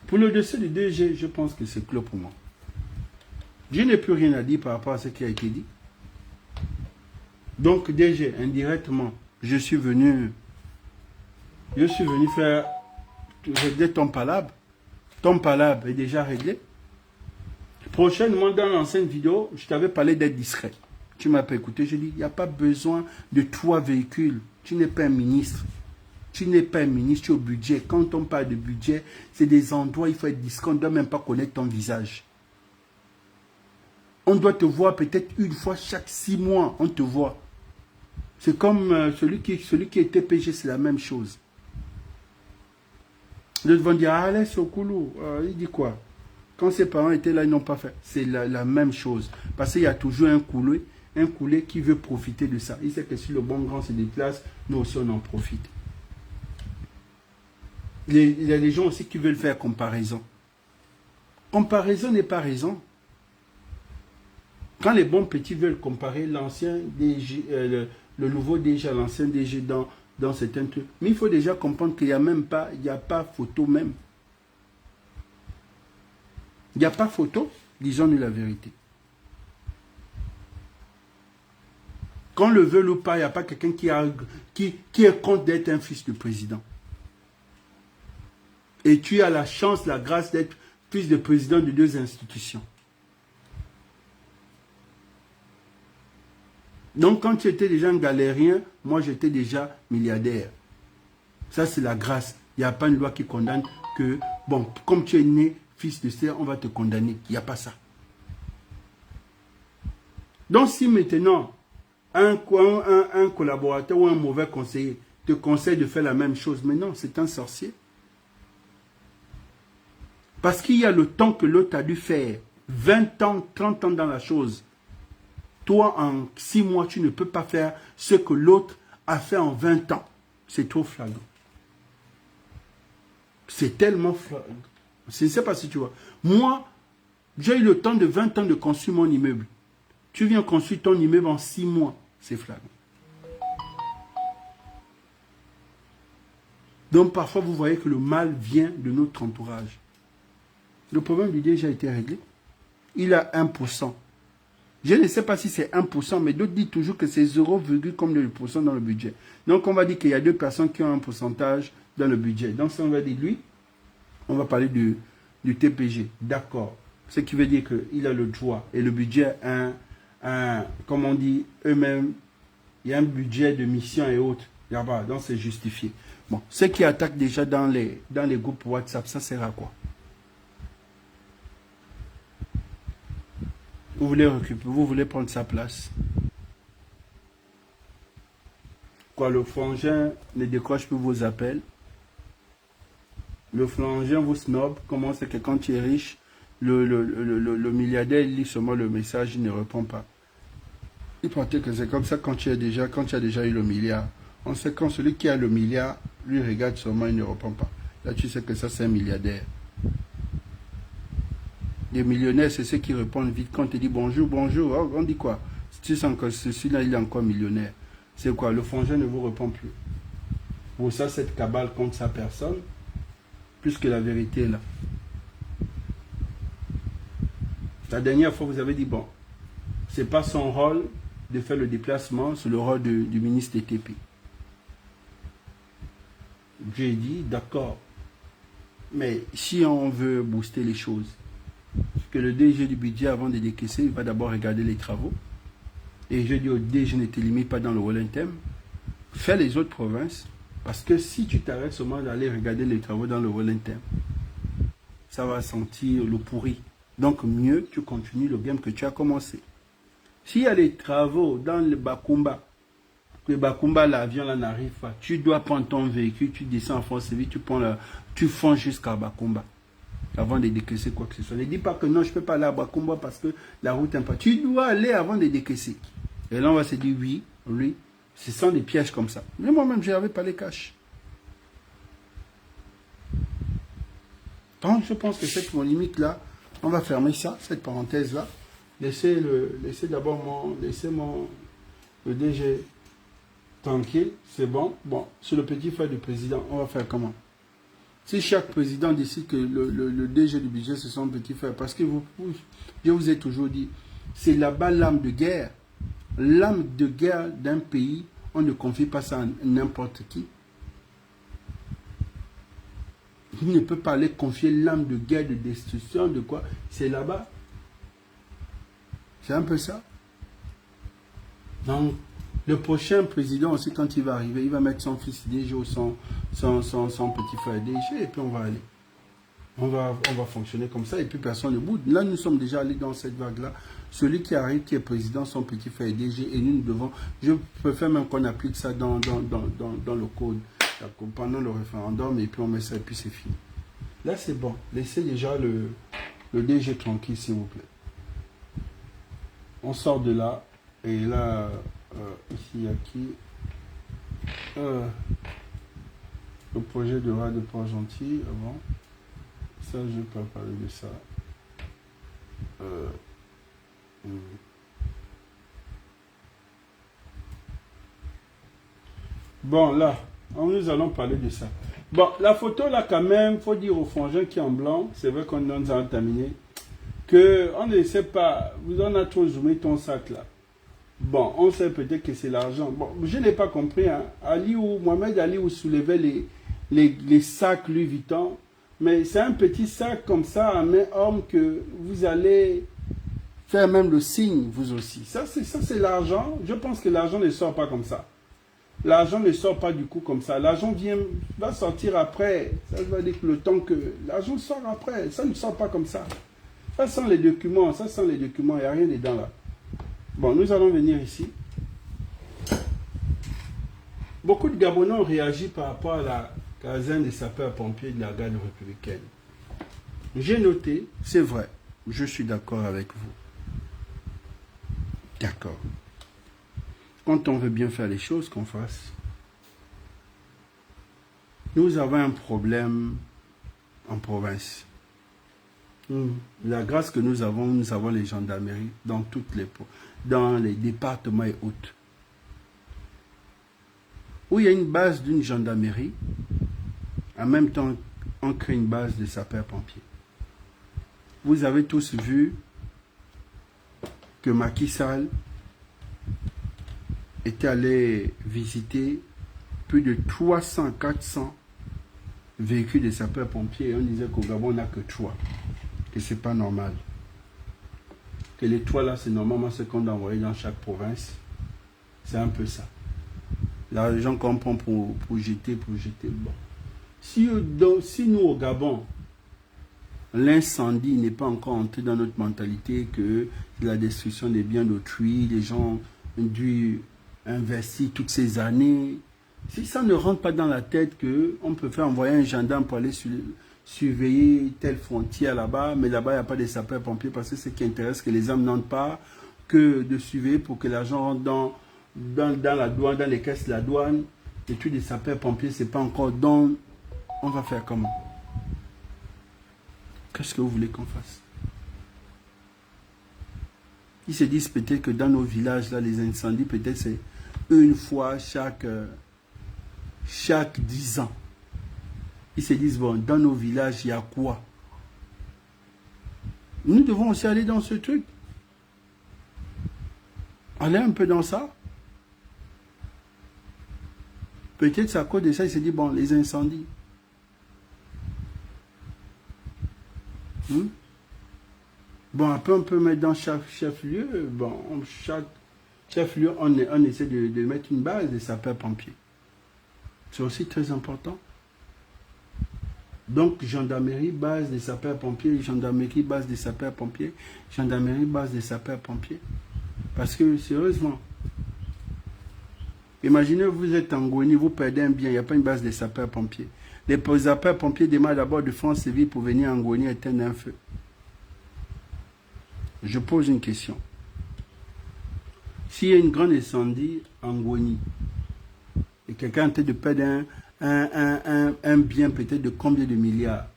Pour le dossier du DG, je pense que c'est clos pour moi. Je n'ai plus rien à dire par rapport à ce qui a été dit. Donc, DG, indirectement, je suis venu faire régler ton palabre. Ton palabre est déjà réglé. Prochainement, dans l'ancienne vidéo, je t'avais parlé d'être discret. Tu m'as pas écouté, je dis, il n'y a pas besoin de trois véhicules. Tu n'es pas un ministre. Tu n'es pas un ministre, tu es au budget. Quand on parle de budget, c'est des endroits, il faut être discret, on ne doit même pas connaître ton visage. On doit te voir peut-être une fois chaque 6 mois, on te voit. C'est comme celui qui était PG, c'est la même chose. D'autres vont dire, ah, laisse au coulou. Il dit quoi? Quand ses parents étaient là, ils n'ont pas fait. C'est la même chose. Parce qu'il y a toujours un coulé qui veut profiter de ça. Il sait que si le bon grand se déplace, nous aussi on en profite. Il y a des gens aussi qui veulent faire comparaison. Comparaison n'est pas raison. Quand les bons petits veulent comparer l'ancien DG, le nouveau DG à l'ancien DG dans certains trucs, mais il faut déjà comprendre qu'il n'y a même pas, il n'y a pas photo même. Il n'y a pas photo, disons-nous la vérité. Qu'on le veut ou pas, il n'y a pas quelqu'un qui est contre d'être un fils de président. Et tu as la chance, la grâce d'être fils de président de 2 institutions. Donc quand tu étais déjà un galérien, moi j'étais déjà milliardaire. Ça c'est la grâce. Il n'y a pas une loi qui condamne que, bon, comme tu es né fils de serre, on va te condamner. Il n'y a pas ça. Donc si maintenant, un collaborateur ou un mauvais conseiller te conseille de faire la même chose, mais non, c'est un sorcier. Parce qu'il y a le temps que l'autre a dû faire, 20 ans, 30 ans dans la chose. Toi, en 6 mois, tu ne peux pas faire ce que l'autre a fait en 20 ans. C'est trop flagrant. C'est tellement flagrant. Je ne sais pas si tu vois. Moi, j'ai eu le temps de 20 ans de construire mon immeuble. Tu viens construire ton immeuble en 6 mois. C'est flagrant. Donc, parfois, vous voyez que le mal vient de notre entourage. Le problème du DG a été réglé. Il a 1%. Je ne sais pas si c'est 1%, mais d'autres disent toujours que c'est 0, comme le % dans le budget. Donc, on va dire qu'il y a 2 personnes qui ont un pourcentage dans le budget. Donc, si on va dire lui, on va parler du TPG. D'accord. Ce qui veut dire qu'il a le droit. Et le budget, comme on dit eux-mêmes, il y a un budget de mission et autres. Là-bas, donc c'est justifié. Bon, ceux qui attaquent déjà dans les groupes WhatsApp, ça sert à quoi? Vous voulez récupérer, vous voulez prendre sa place. Quoi, le frangin ne décroche plus vos appels. Le frangin vous snob. Comment c'est que quand tu es riche, le milliardaire il lit seulement le message, il ne répond pas. Il pense que c'est comme ça quand tu as déjà eu le milliard. On sait quand celui qui a le milliard, lui regarde seulement, il ne répond pas. Là tu sais que ça c'est un milliardaire. Les millionnaires, c'est ceux qui répondent vite. Quand on te dit bonjour, bonjour, oh, on dit quoi? Tu sens que celui-là, il est encore millionnaire. C'est quoi? Le frangin ne vous répond plus. Pour ça, cette cabale contre sa personne, puisque la vérité est là. La dernière fois, vous avez dit, bon, c'est pas son rôle de faire le déplacement, c'est le rôle du ministre des TP. J'ai dit, d'accord. Mais si on veut booster les choses, que le DG du budget, avant de décaisser, il va d'abord regarder les travaux. Et je dis au DG, ne te limite pas dans le Wellington. Fais les autres provinces. Parce que si tu t'arrêtes seulement d'aller regarder les travaux dans le Wellington, ça va sentir le pourri. Donc mieux, tu continues le game que tu as commencé. S'il y a des travaux dans le Bakumba, l'avion là n'arrive pas, tu dois prendre ton véhicule, tu descends en France vite, tu fonces jusqu'à Bakumba. Avant de décaisser quoi que ce soit. Ne dis pas que non, je ne peux pas aller à Bakumba parce que la route n'est pas. Tu dois aller avant de décaisser. Et là, on va se dire oui, ce sont des pièges comme ça. Mais moi-même, je n'avais pas les cash. Donc, je pense que c'est mon limite là. On va fermer ça, cette parenthèse-là. Laissez d'abord le DG tranquille, c'est bon. Bon, sur le petit frère du président, on va faire comment? Si chaque président décide que le DG du budget, c'est son petit frère, parce que je vous ai toujours dit, c'est là-bas l'âme de guerre. L'âme de guerre d'un pays, on ne confie pas ça à n'importe qui. Il ne peut pas aller confier l'âme de guerre, de destruction, de quoi. C'est là-bas. C'est un peu ça. Donc, le prochain président aussi, quand il va arriver, il va mettre son fils DG ou son petit frère DG, et puis on va aller. On va fonctionner comme ça, et puis personne ne bouge. Là, nous sommes déjà allés dans cette vague-là. Celui qui arrive, qui est président, son petit frère DG, et nous devons... Je préfère même qu'on applique ça dans le code, pendant le référendum, et puis on met ça, et puis c'est fini. Là, c'est bon. Laissez déjà le DG tranquille, s'il vous plaît. On sort de là, et là... ici, il y a qui le projet de rade de Port-Gentil avant. Ça, je ne peux pas parler de ça. Bon, là, nous allons parler de ça. Bon, la photo, là, quand même, il faut dire au frangin qui est en blanc, c'est vrai qu'on nous a terminé, qu'on ne sait pas, vous en avez trop zoomé ton sac, là. Bon, on sait peut-être que c'est l'argent. Bon, je n'ai pas compris. Hein. Mohamed Ali soulevait les sacs Louis Vuitton. Mais c'est un petit sac comme ça, en main homme, que vous allez faire même le signe, vous aussi. Ça, c'est l'argent. Je pense que l'argent ne sort pas comme ça. L'argent ne sort pas du coup comme ça. L'argent va sortir après. Ça veut dire que le temps que l'argent sort après. Ça ne sort pas comme ça. Ça sent les documents. Il n'y a rien dedans là. Bon, nous allons venir ici. Beaucoup de Gabonais ont réagi par rapport à la caserne des sapeurs-pompiers de la garde républicaine. J'ai noté, c'est vrai, je suis d'accord avec vous. D'accord. Quand on veut bien faire les choses, qu'on fasse. Nous avons un problème en province. La grâce que nous avons les gendarmeries dans les départements et autres. Où il y a une base d'une gendarmerie, en même temps, on crée une base de sapeurs-pompiers. Vous avez tous vu que Macky Sall était allé visiter plus de 300, 400 véhicules de sapeurs-pompiers et on disait qu'au Gabon, on n'a que 3. Que c'est pas normal. Que les 3 là, c'est normalement ce qu'on doit envoyer dans chaque province. C'est un peu ça. L'argent qu'on prend pour jeter. Bon. Si nous, au Gabon, l'incendie n'est pas encore entré dans notre mentalité, que la destruction des biens d'autrui, les gens ont dû investir toutes ces années, si ça ne rentre pas dans la tête qu'on peut faire envoyer un gendarme pour aller surveiller telle frontière là-bas, mais là-bas, il n'y a pas de sapeurs-pompiers parce que ce qui intéresse, que les âmes n'entrent pas, que de surveiller pour que l'argent rentre dans la douane, dans les caisses de la douane. Et puis des sapeurs-pompiers, c'est pas encore dans... On va faire comment? Qu'est-ce que vous voulez qu'on fasse? Ils se disent peut-être que dans nos villages, là, les incendies, peut-être c'est une fois chaque 10 ans. Ils se disent, bon, dans nos villages, il y a quoi? Nous devons aussi aller dans ce truc. Aller un peu dans ça. Peut-être c'est à cause de ça, il se dit, bon, les incendies. Bon, après, on peut mettre dans chaque chef-lieu, bon, chaque chef-lieu, on essaie de mettre une base de sapeurs-pompiers. C'est aussi très important. Donc, gendarmerie, base des sapeurs-pompiers, gendarmerie, base des sapeurs-pompiers, gendarmerie, base des sapeurs-pompiers. Parce que, sérieusement, imaginez, vous êtes en Gouini, vous perdez un bien, il n'y a pas une base des sapeurs-pompiers. Les sapeurs-pompiers démarrent d'abord de France Civile pour venir en Gouini éteindre un feu. Je pose une question. S'il y a une grande incendie en Gouini, et quelqu'un a tenté de perdre un bien peut-être de combien de milliards,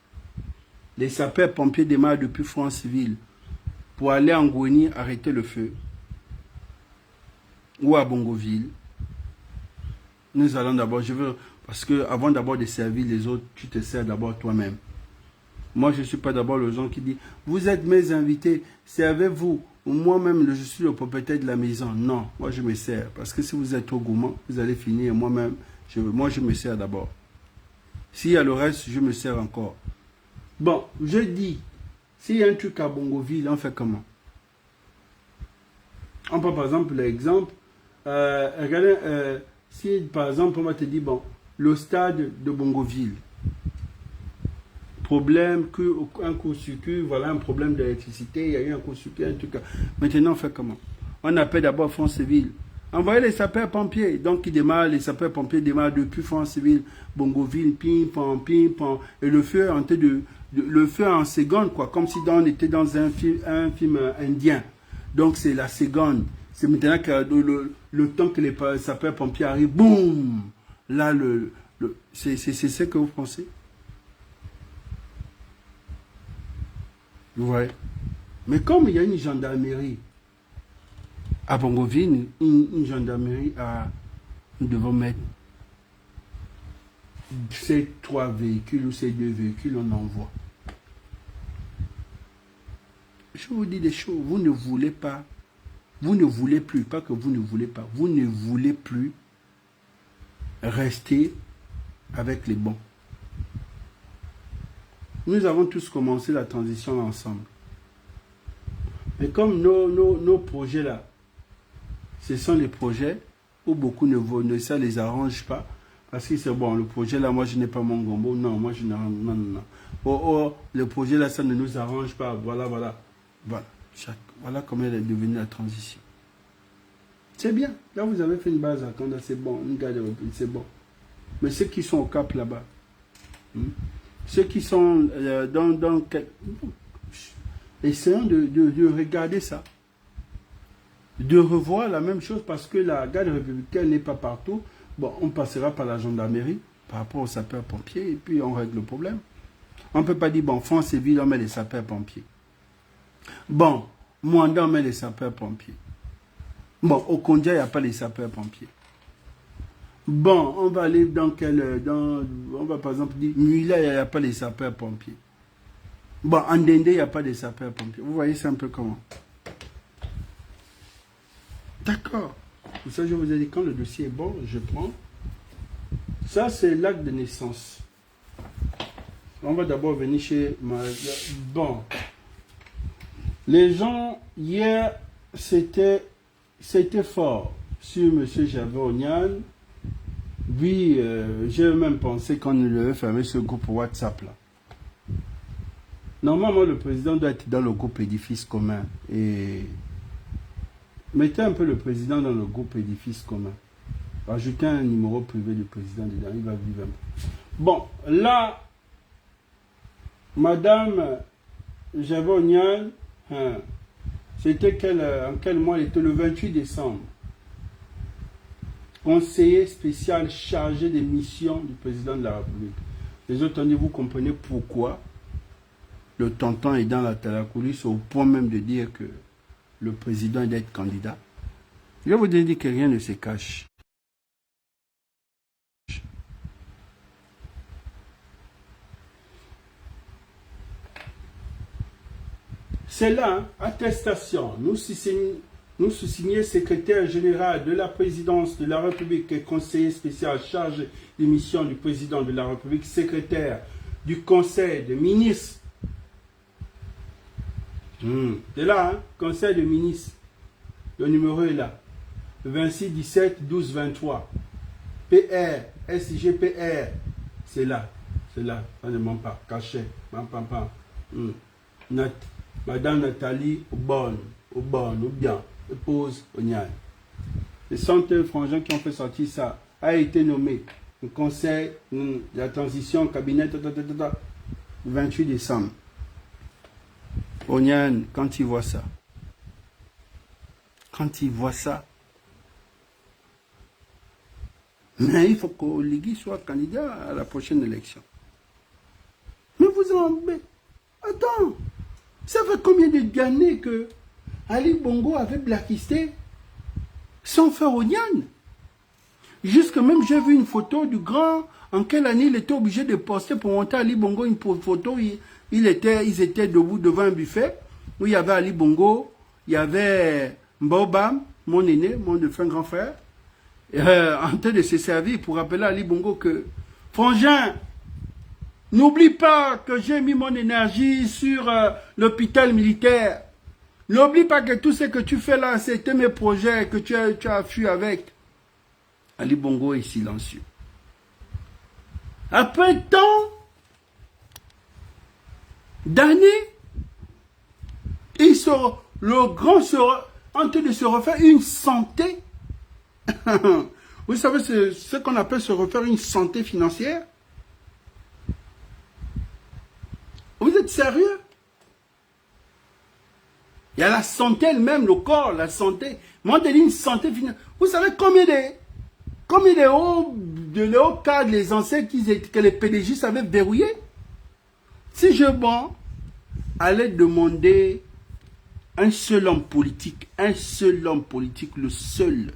les sapeurs-pompiers démarrent depuis France Civile pour aller en Gouini arrêter le feu, ou à Bongoville. Nous allons d'abord, parce que avant d'abord de servir les autres, tu te sers d'abord toi-même. Moi, je ne suis pas d'abord le gens qui dit, vous êtes mes invités, servez-vous. Moi-même, je suis le propriétaire de la maison. Non, moi, je me sers. Parce que si vous êtes trop gourmand, vous allez finir. Moi-même, je me sers d'abord. S'il y a le reste, je me sers encore. Bon, je dis, s'il y a un truc à Bongoville, on fait comment? On prend par exemple l'exemple, regardez, si par exemple on va te dire, bon, le stade de Bongoville, problème, un court-circuit, voilà un problème d'électricité, il y a eu un court-circuit, un truc. Maintenant on fait comment? On appelle d'abord France Civile. Envoyez les sapeurs-pompiers. Donc les sapeurs-pompiers démarrent depuis France Civile, Bongoville, pim, pam, et le feu le feu en seconde, quoi, comme si on était dans un film indien. Donc c'est la seconde. C'est maintenant que le temps que les sapeurs-pompiers arrivent, boum! Là, c'est ce que vous pensez? Vous voyez? Mais comme il y a une gendarmerie à Bongoville, une gendarmerie nous devons mettre ces 3 véhicules ou ces 2 véhicules, on envoie. Je vous dis des choses, vous ne voulez pas, vous ne voulez plus, pas que vous ne voulez pas, vous ne voulez plus rester avec les bons. Nous avons tous commencé la transition ensemble. Mais comme nos projets là, ce sont les projets où beaucoup ça ne les arrange pas. Parce que c'est bon, le projet là, moi je n'ai pas mon gombo. Non, moi je n'ai non. Oh, le projet là, ça ne nous arrange pas. Voilà. Voilà comment elle est devenue la transition. C'est bien. Là, vous avez fait une base à Kanda, c'est bon. Une garde c'est bon. Mais ceux qui sont au Cap là-bas, ceux qui sont essayons de regarder ça. De revoir la même chose parce que la garde républicaine n'est pas partout. Bon, on passera par la gendarmerie par rapport aux sapeurs-pompiers et puis on règle le problème. On ne peut pas dire, bon, France Civile, on met les sapeurs-pompiers. Bon, Mwanda, on met les sapeurs-pompiers. Bon, au Kondia, il n'y a pas les sapeurs-pompiers. Bon, on va aller on va par exemple dire, Mula, il n'y a pas les sapeurs-pompiers. Bon, en Dende, il n'y a pas de sapeurs-pompiers. Vous voyez, c'est un peu comment. D'accord. Pour ça, je vous ai dit, quand le dossier est bon, je prends. Ça, c'est l'acte de naissance. On va d'abord venir chez Bon. Les gens, hier, c'était fort sur M. Javonian. Oui, j'ai même pensé qu'on devait fermer ce groupe WhatsApp là. Normalement, le président doit être dans le groupe édifice commun. Et mettez un peu le président dans le groupe édifice commun. Ajoutez un numéro privé du président dedans, il va vivre un peu. Bon, là, Madame Javonian, c'était en quel mois? Elle était le 28 décembre. Conseiller spécial chargé des missions du président de la République. Les autres, vous comprenez pourquoi le tonton est dans la coulisse au point même de dire que le président doit être candidat. Je vous dis que rien ne se cache. C'est là, attestation. Nous sous-signés secrétaire général de la présidence de la République et conseiller spécial chargé des missions du président de la République, secrétaire du conseil des ministres. C'est là, hein? Conseil des ministres. Le numéro est là. 26 17 12 23. PR, SIGPR. C'est là. Ça ne ment pas. Cachet. Madame Nathalie Aubonne, ou bien, épouse Onyan. Les 100 frangins qui ont fait sortir ça a été nommé le conseil de la transition cabinet 28 décembre. Onyan, quand il voit ça, mais il faut qu'Oligui soit candidat à la prochaine élection. Mais vous en embêtez. Attends, ça fait combien d'années que Ali Bongo avait blacklisté son frère Onyan? Jusque même j'ai vu une photo du grand, en quelle année il était obligé de poster pour monter Ali Bongo une photo. Ils étaient debout devant un buffet où il y avait Ali Bongo, il y avait Mbobam, mon aîné, mon défunt grand frère, en train de se servir pour rappeler à Ali Bongo que frangin, N'oublie pas que j'ai mis mon énergie sur l'hôpital militaire. N'oublie pas que tout ce que tu fais là, c'était mes projets que tu as fui avec. Ali Bongo est silencieux. Après tant d'années, le grand sera en train de se refaire une santé. Vous savez ce qu'on appelle se refaire une santé financière? Vous êtes sérieux? Il y a la santé elle-même, le corps, la santé. Moi, je dis une santé financière. Vous savez combien de hauts cadres, les anciens que les PDG avaient verrouillé? Si je allais demander un seul homme politique, le seul.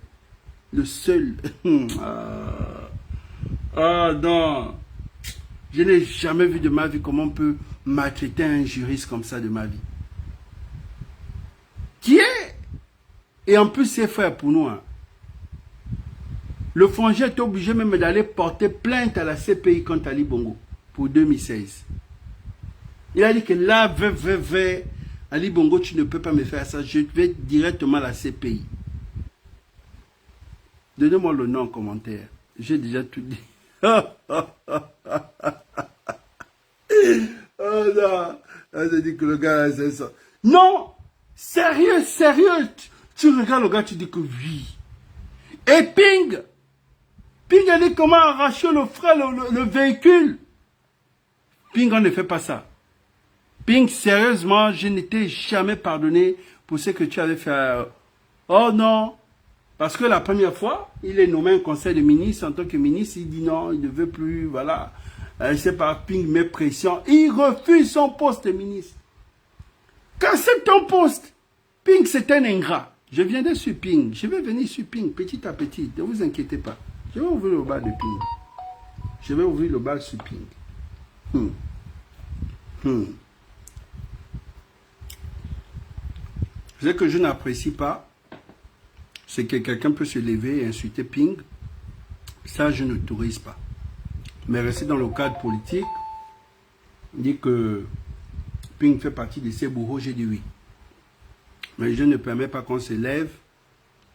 Non. Je n'ai jamais vu de ma vie comment on peut maltraiter un juriste comme ça de ma vie. Qui est? Et en plus, c'est frère pour nous. Hein. Le Frangé est obligé même d'aller porter plainte à la CPI contre Ali Bongo pour 2016. Il a dit que là, Ali Bongo, tu ne peux pas me faire ça. Je vais directement à la CPI. Donnez-moi le nom en commentaire. J'ai déjà tout dit. Oh non. Je dis que le gars, c'est ça. Non. Sérieux. Tu regardes le gars, tu dis que oui. Et Ping a dit comment arracher le véhicule. Ping, on ne fait pas ça. Ping, sérieusement, je ne t'ai jamais pardonné pour ce que tu avais fait. Oh non. Parce que la première fois, il est nommé un conseil de ministre. En tant que ministre, il dit non, il ne veut plus, voilà. C'est par Ping met pression. Il refuse son poste de ministre. Qu'accepte ton poste. Ping, c'est un ingrat. Je viendrai sur Ping. Je vais venir sur Ping petit à petit. Ne vous inquiétez pas. Je vais ouvrir le bal de Ping. Je vais ouvrir le bal sur Ping. Ce que je n'apprécie pas, c'est que quelqu'un peut se lever et insulter Ping. Ça, je ne t'autorise pas. Mais rester dans le cadre politique, dit que Ping fait partie de ces bourreaux, j'ai dit oui. Mais je ne permets pas qu'on se lève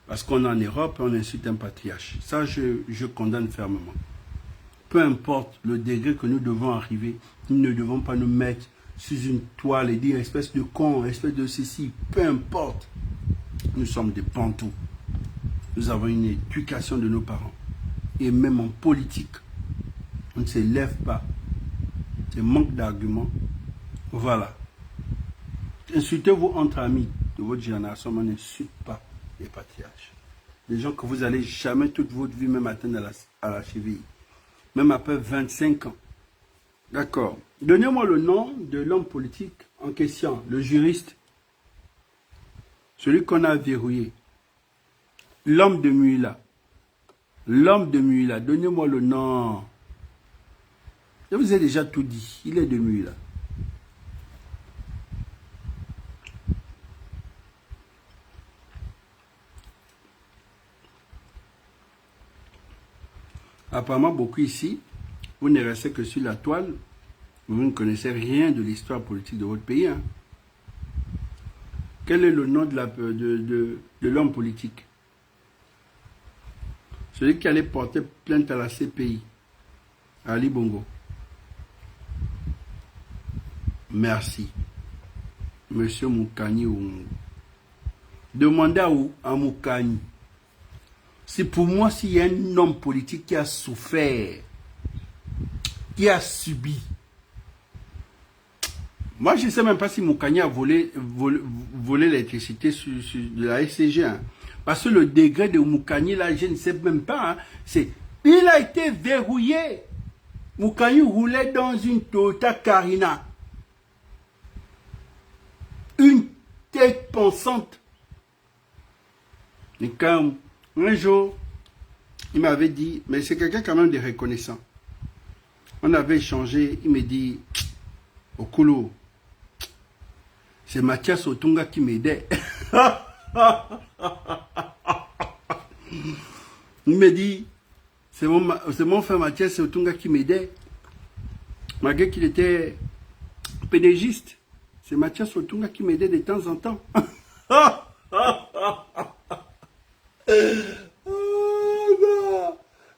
parce qu'on est en Europe et on insulte un patriarche. Ça, je condamne fermement. Peu importe le degré que nous devons arriver, nous ne devons pas nous mettre sous une toile et dire espèce de con, espèce de ceci. Peu importe. Nous sommes des pantous. Nous avons une éducation de nos parents. Et même en politique, on ne se lève pas. C'est manque d'arguments. Voilà. Insultez-vous entre amis de votre génération, mais n'insultez pas les patriarches. Des gens que vous allez jamais toute votre vie même atteindre à la cheville. Même après 25 ans. D'accord. Donnez-moi le nom de l'homme politique en question, le juriste. Celui qu'on a verrouillé. L'homme de Muila. L'homme de Muila. Donnez-moi le nom. Je vous ai déjà tout dit. Il est de Muila. Apparemment, beaucoup ici, vous ne restez que sur la toile. Vous ne connaissez rien de l'histoire politique de votre pays. Hein. Quel est le nom de l'homme politique? Celui qui allait porter plainte à la CPI, à Ali Bongo. Merci. Monsieur Moukani Oungo. Demandez à Moukani. C'est pour moi s'il y a un homme politique qui a souffert, qui a subi. Moi, je ne sais même pas si Moukani a volé l'électricité de la SCG. Hein. Parce que le degré de Moukani, là, je ne sais même pas. Hein. Il a été verrouillé. Moukani roulait dans une Toyota Carina. Une tête pensante. Et quand un jour, il m'avait dit, mais c'est quelqu'un quand même de reconnaissant. On avait échangé, il me dit, Okolo, c'est Mathias Otunga qui m'aidait. Il me dit, c'est mon frère Mathias Otunga qui m'aidait. Malgré qu'il était pédégiste. C'est Mathias Otunga qui m'aidait de temps en temps.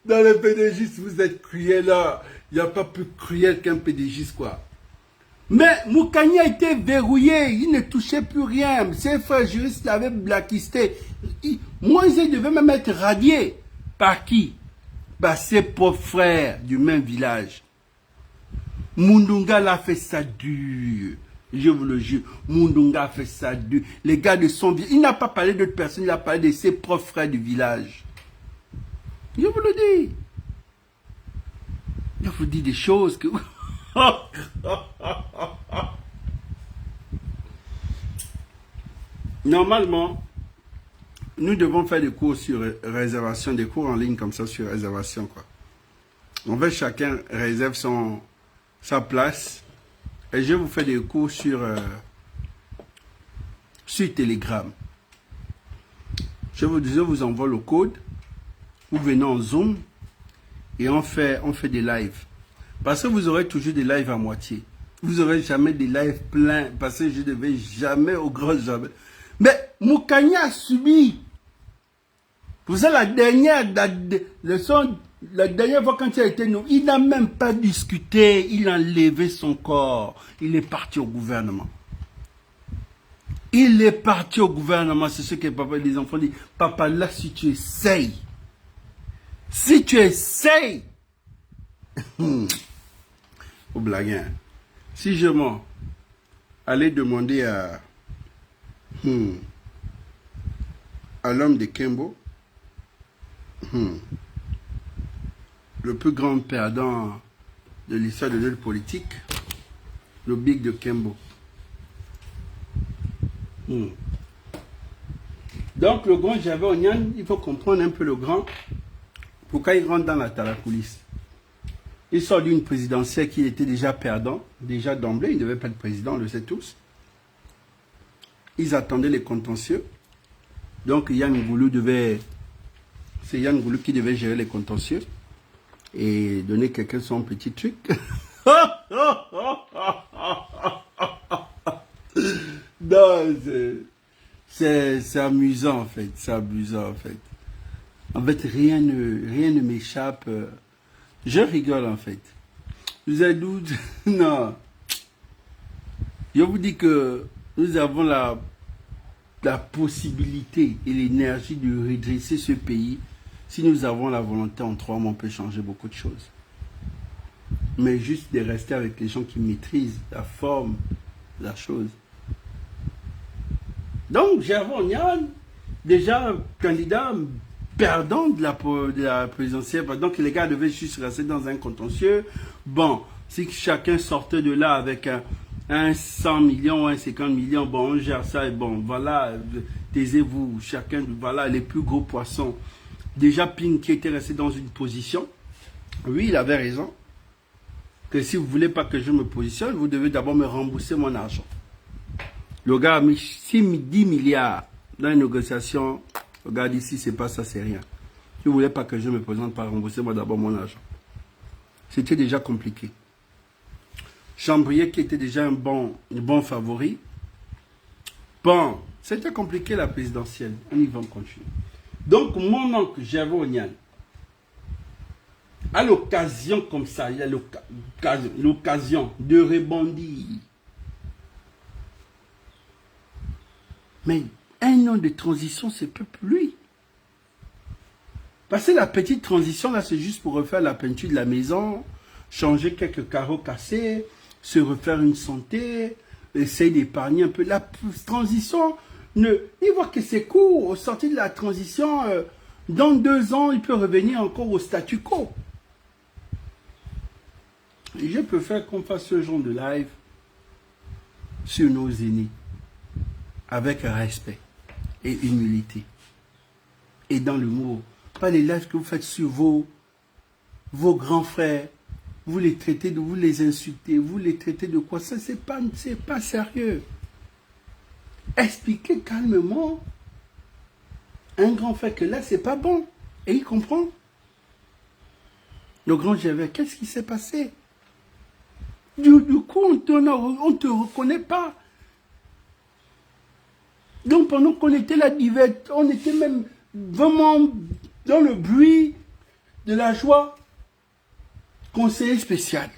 Dans les pédégistes, vous êtes cruels là. Il n'y a pas plus cruel qu'un pédégiste, quoi. Mais Moukani a été verrouillé. Il ne touchait plus rien. Ses frères juristes l'avaient blacklisté. Moïse devait même être radié. Par qui? Par ses pauvres frères du même village. Mundunga l'a fait ça dur. Je vous le jure. Mundunga a fait ça dur. Les gars de son village. Il n'a pas parlé d'autres personnes. Il a parlé de ses propres frères du village. Je vous le dis. Je vous dis des choses que... Normalement, nous devons faire des cours sur réservation, des cours en ligne comme ça sur réservation, quoi. En fait, chacun réserve sa place et je vous fais des cours sur Telegram. Je vous envoie le code, vous venez en Zoom et on fait des lives. Parce que vous aurez toujours des lives à moitié. Vous n'aurez jamais des lives pleins parce que je ne vais jamais au grand jamais. Mais Moukani a subi. Vous savez, la dernière fois quand il a été nommé, il n'a même pas discuté, il a levé son corps. Il est parti au gouvernement. Il est parti au gouvernement, c'est ce que papa et les enfants disent. Papa, là, si tu essayes, au blaguin, si je m'en allais demander à l'homme de Kembo, le plus grand perdant de l'histoire de notre politique, le Big de Kembo. Donc le grand Javé Onyan, il faut comprendre un peu le grand, pourquoi il rentre dans la coulisse. Il sort d'une présidentielle qui était déjà perdant, déjà d'emblée, il ne devait pas être président, on le sait tous. Ils attendaient les contentieux. Donc Yann Goulou c'est Yann Goulou qui devait gérer les contentieux et donner quelqu'un son petit truc. Non, c'est amusant en fait, c'est amusant en fait. En fait, rien ne m'échappe. Je rigole en fait. Vous avez doute? Non. Je vous dis que nous avons la possibilité et l'énergie de redresser ce pays. Si nous avons la volonté, en 3 mois, on peut changer beaucoup de choses. Mais juste de rester avec les gens qui maîtrisent la forme de la chose. Donc, Gervais Nian, déjà candidat perdant de la présidentielle, donc les gars devaient juste rester dans un contentieux. Bon, si chacun sortait de là avec un 100 millions ou un 50 millions, bon, on gère ça et bon, voilà, taisez-vous, chacun, voilà, les plus gros poissons. Déjà, Ping qui était resté dans une position, oui, il avait raison, que si vous ne voulez pas que je me positionne, vous devez d'abord me rembourser mon argent. Le gars a mis 10 milliards dans les négociations. Le gars dit, si c'est pas ça, c'est rien. Si vous ne voulez pas que je me présente, pas rembourser-moi d'abord mon argent. C'était déjà compliqué. Chambrier qui était déjà un bon favori. Bon, c'était compliqué la présidentielle. On y va, on continue. Donc, mon oncle Gervais Onyan, à l'occasion comme ça, il y a l'occasion de rebondir. Mais un an de transition, c'est peu pour lui. Parce que la petite transition, là, c'est juste pour refaire la peinture de la maison, changer quelques carreaux cassés, se refaire une santé, essayer d'épargner un peu. La transition, il voit que c'est court. Au sortir de la transition, dans 2 ans, il peut revenir encore au statu quo. Et je préfère qu'on fasse ce genre de live sur nos aînés, avec respect et humilité. Et dans l'humour. Pas les lives que vous faites sur vos grands frères. Vous les traitez vous les insultez, vous les traitez de quoi? Ça, c'est pas sérieux. Expliquez calmement un grand frère que là, c'est pas bon. Et il comprend. Le grand Gervais, qu'est-ce qui s'est passé? Du coup, on te reconnaît pas. Donc, pendant qu'on était là, on était même vraiment dans le bruit de la joie. Conseiller spécial.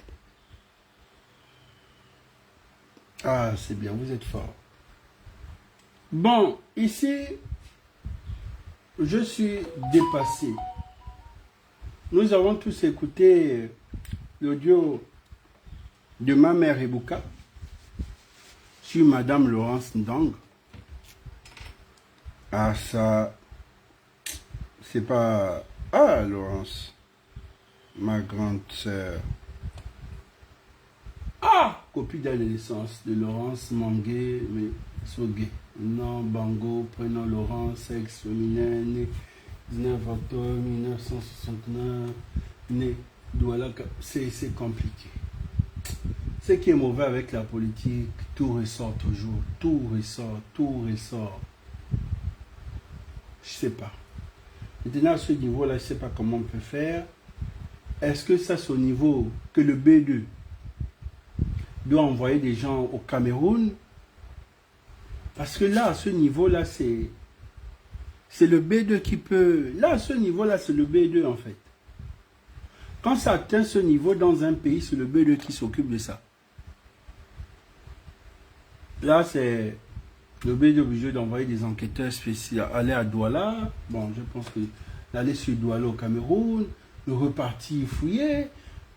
Ah, c'est bien, vous êtes fort. Bon, ici, je suis dépassé. Nous avons tous écouté l'audio de ma mère Ebouka sur Madame Laurence Ndong. Ah, ça, c'est pas... Ah, Laurence, ma grande sœur. Ah, copie d'adolescence de Laurence Mangué, mais Sogué. Non, Bango, prénom Laurence, sexe féminin, né 19 octobre 1969, né Douala. C'est compliqué. Ce qui est mauvais avec la politique, tout ressort toujours, tout ressort, tout ressort. Je sais pas. Maintenant, à ce niveau-là, je sais pas comment on peut faire. Est-ce que ça, c'est au niveau que le B2 doit envoyer des gens au Cameroun? Parce que là, à ce niveau-là, c'est le B2 qui peut... Là, à ce niveau-là, c'est le B2 en fait. Quand ça atteint ce niveau dans un pays, c'est le B2 qui s'occupe de ça. Là, c'est le B2 obligé d'envoyer des enquêteurs spéciaux, aller à Douala. Bon, je pense que d'aller sur Douala au Cameroun, le repartir fouiller,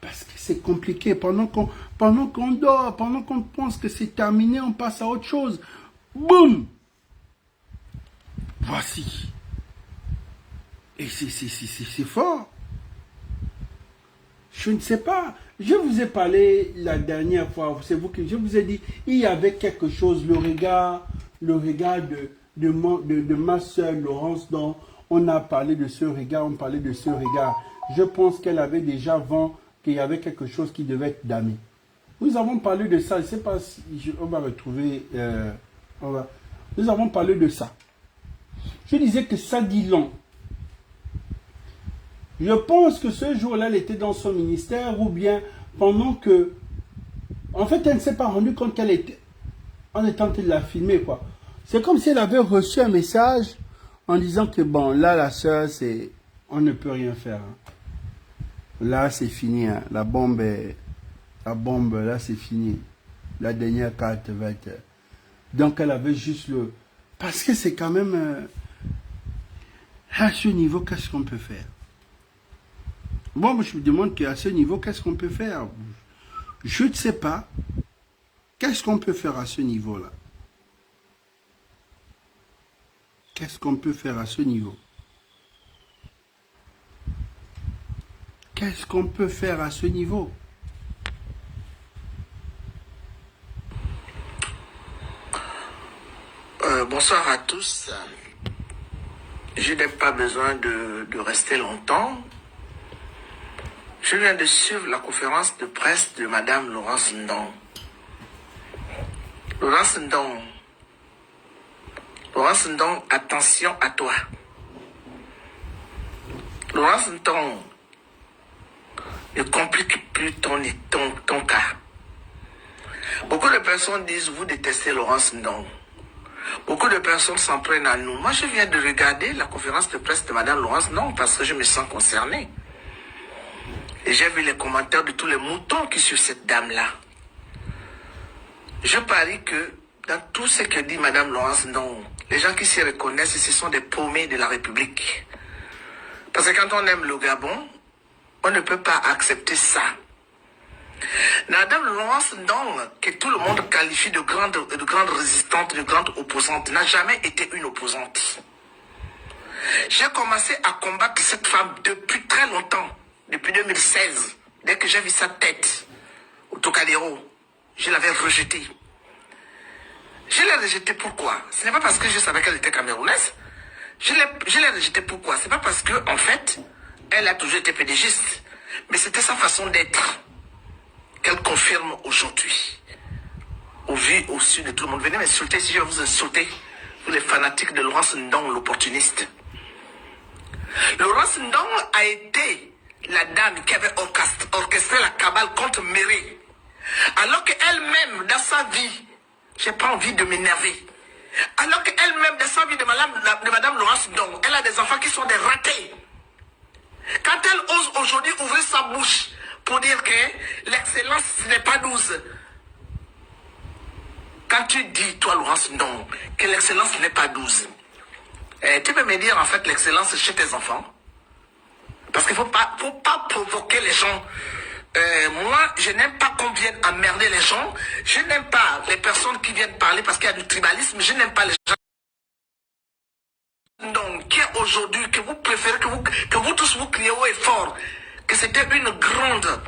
parce que c'est compliqué. Pendant qu'on dort, pendant qu'on pense que c'est terminé, on passe à autre chose. Boum! Voici. Et c'est fort. Je ne sais pas. Je vous ai parlé la dernière fois, c'est vous que je vous ai dit, il y avait quelque chose, le regard de ma soeur Laurence, dont on a parlé de ce regard, on parlait de ce regard. Je pense qu'elle avait déjà vent qu'il y avait quelque chose qui devait être damné. Nous avons parlé de ça, je ne sais pas si on va retrouver... Nous avons parlé de ça. Je disais que ça dit long. Je pense que ce jour-là, elle était dans son ministère ou bien pendant que... En fait, elle ne s'est pas rendue compte qu'elle était... On est tenté de la filmer, quoi. C'est comme si elle avait reçu un message en disant que, bon, là, la soeur, c'est... On ne peut rien faire. Hein. Là, c'est fini. Hein. La bombe, là, c'est fini. La dernière carte va être... Donc, elle avait juste le... Parce que c'est quand même... À ce niveau, qu'est-ce qu'on peut faire? Bon, je me demande qu'à ce niveau, qu'est-ce qu'on peut faire? Je ne sais pas. Qu'est-ce qu'on peut faire à ce niveau-là? Qu'est-ce qu'on peut faire à ce niveau? Qu'est-ce qu'on peut faire à ce niveau? Bonsoir à tous. Je n'ai pas besoin de rester longtemps. Je viens de suivre la conférence de presse de Madame Laurence Ndong. Laurence Ndong, attention à toi. Laurence Ndong, ne complique plus ton cas. Beaucoup de personnes disent vous détestez Laurence Ndong. Beaucoup de personnes s'en prennent à nous. Moi, je viens de regarder la conférence de presse de Madame Laurence Ndong parce que je me sens concerné. Et j'ai vu les commentaires de tous les moutons qui suivent cette dame-là. Je parie que dans tout ce que dit Madame Laurence Ndong, les gens qui s'y reconnaissent, ce sont des paumés de la République. Parce que quand on aime le Gabon, on ne peut pas accepter ça. Madame Laurence Ndong, que tout le monde qualifie de grande résistante, de grande opposante, n'a jamais été une opposante. J'ai commencé à combattre cette femme depuis très longtemps, depuis 2016. Dès que j'ai vu sa tête au Tocadéro, je l'avais rejetée. Je l'ai rejetée pourquoi? Ce n'est pas parce que je savais qu'elle était camerounaise. Je l'ai rejetée pourquoi? C'est pas parce que, en fait, elle a toujours été pédégiste. Mais c'était sa façon d'être qu'elle confirme aujourd'hui. Au vu, au su de tout le monde. Venez m'insulter si je vais vous insulter. Vous les fanatiques de Laurence Ndong, l'opportuniste. Laurence Ndong a été la dame qui avait orchestré la cabale contre Méré. dans sa vie, j'ai pas envie de m'énerver. Alors qu'elle-même, dans sa vie de Madame Laurence Ndong, elle a des enfants qui sont des ratés. Quand elle ose aujourd'hui ouvrir sa bouche pour dire que l'excellence n'est pas douce. Quand tu dis, toi Laurence Ndong, que l'excellence n'est pas douce, tu peux me dire en fait l'excellence chez tes enfants? Parce qu'il ne faut pas provoquer les gens. Moi, je n'aime pas qu'on vienne emmerder les gens. Je n'aime pas les personnes qui viennent parler parce qu'il y a du tribalisme. Je n'aime pas les gens. Donc, qui est aujourd'hui, que vous préférez, que vous tous vous criez haut et fort, que c'était une grande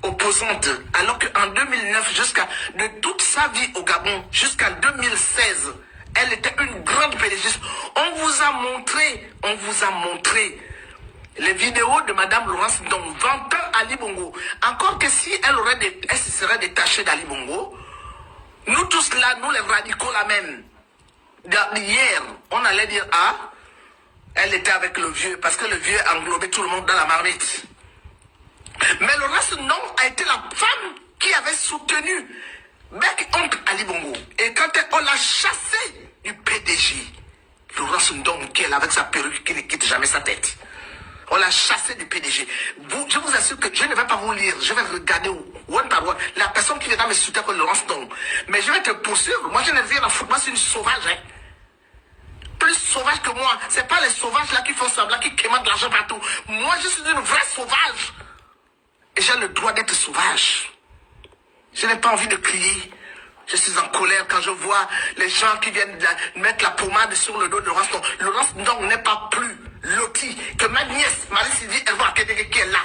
opposante, alors qu'en 2009, de toute sa vie au Gabon, jusqu'en 2016, elle était une grande pélégiste. On vous a montré les vidéos de Madame Laurence Ndong vantant Ali Bongo. Encore que si elle se serait détachée d'Ali Bongo, nous tous là, nous les radicaux là même, hier, on allait dire, ah, elle était avec le vieux, parce que le vieux englobait tout le monde dans la marmite. Mais Laurence Ndong a été la femme qui avait soutenu Bec oncle Ali Bongo. Et quand on l'a chassé du PDG, Laurence Ndong, qui est là avec sa perruque, qui ne quitte jamais sa tête. On l'a chassé du PDG. Je vous assure que je ne vais pas vous lire. Je vais regarder one par one la personne qui viendra me soutenir comme Laurence Ndong. Mais je vais te poursuivre. Moi, je n'ai rien à foutre. Moi, c'est une sauvage. Hein. Plus sauvage que moi. C'est pas les sauvages là qui font semblant, qui quément de l'argent partout. Moi, je suis une vraie sauvage. Et j'ai le droit d'être sauvage. Je n'ai pas envie de crier. Je suis en colère quand je vois les gens qui viennent mettre la pommade sur le dos de Laurence Ndong. Laurence Ndong n'est pas plus loti que ma nièce Marie Sylvie Elva Akedege qui est là.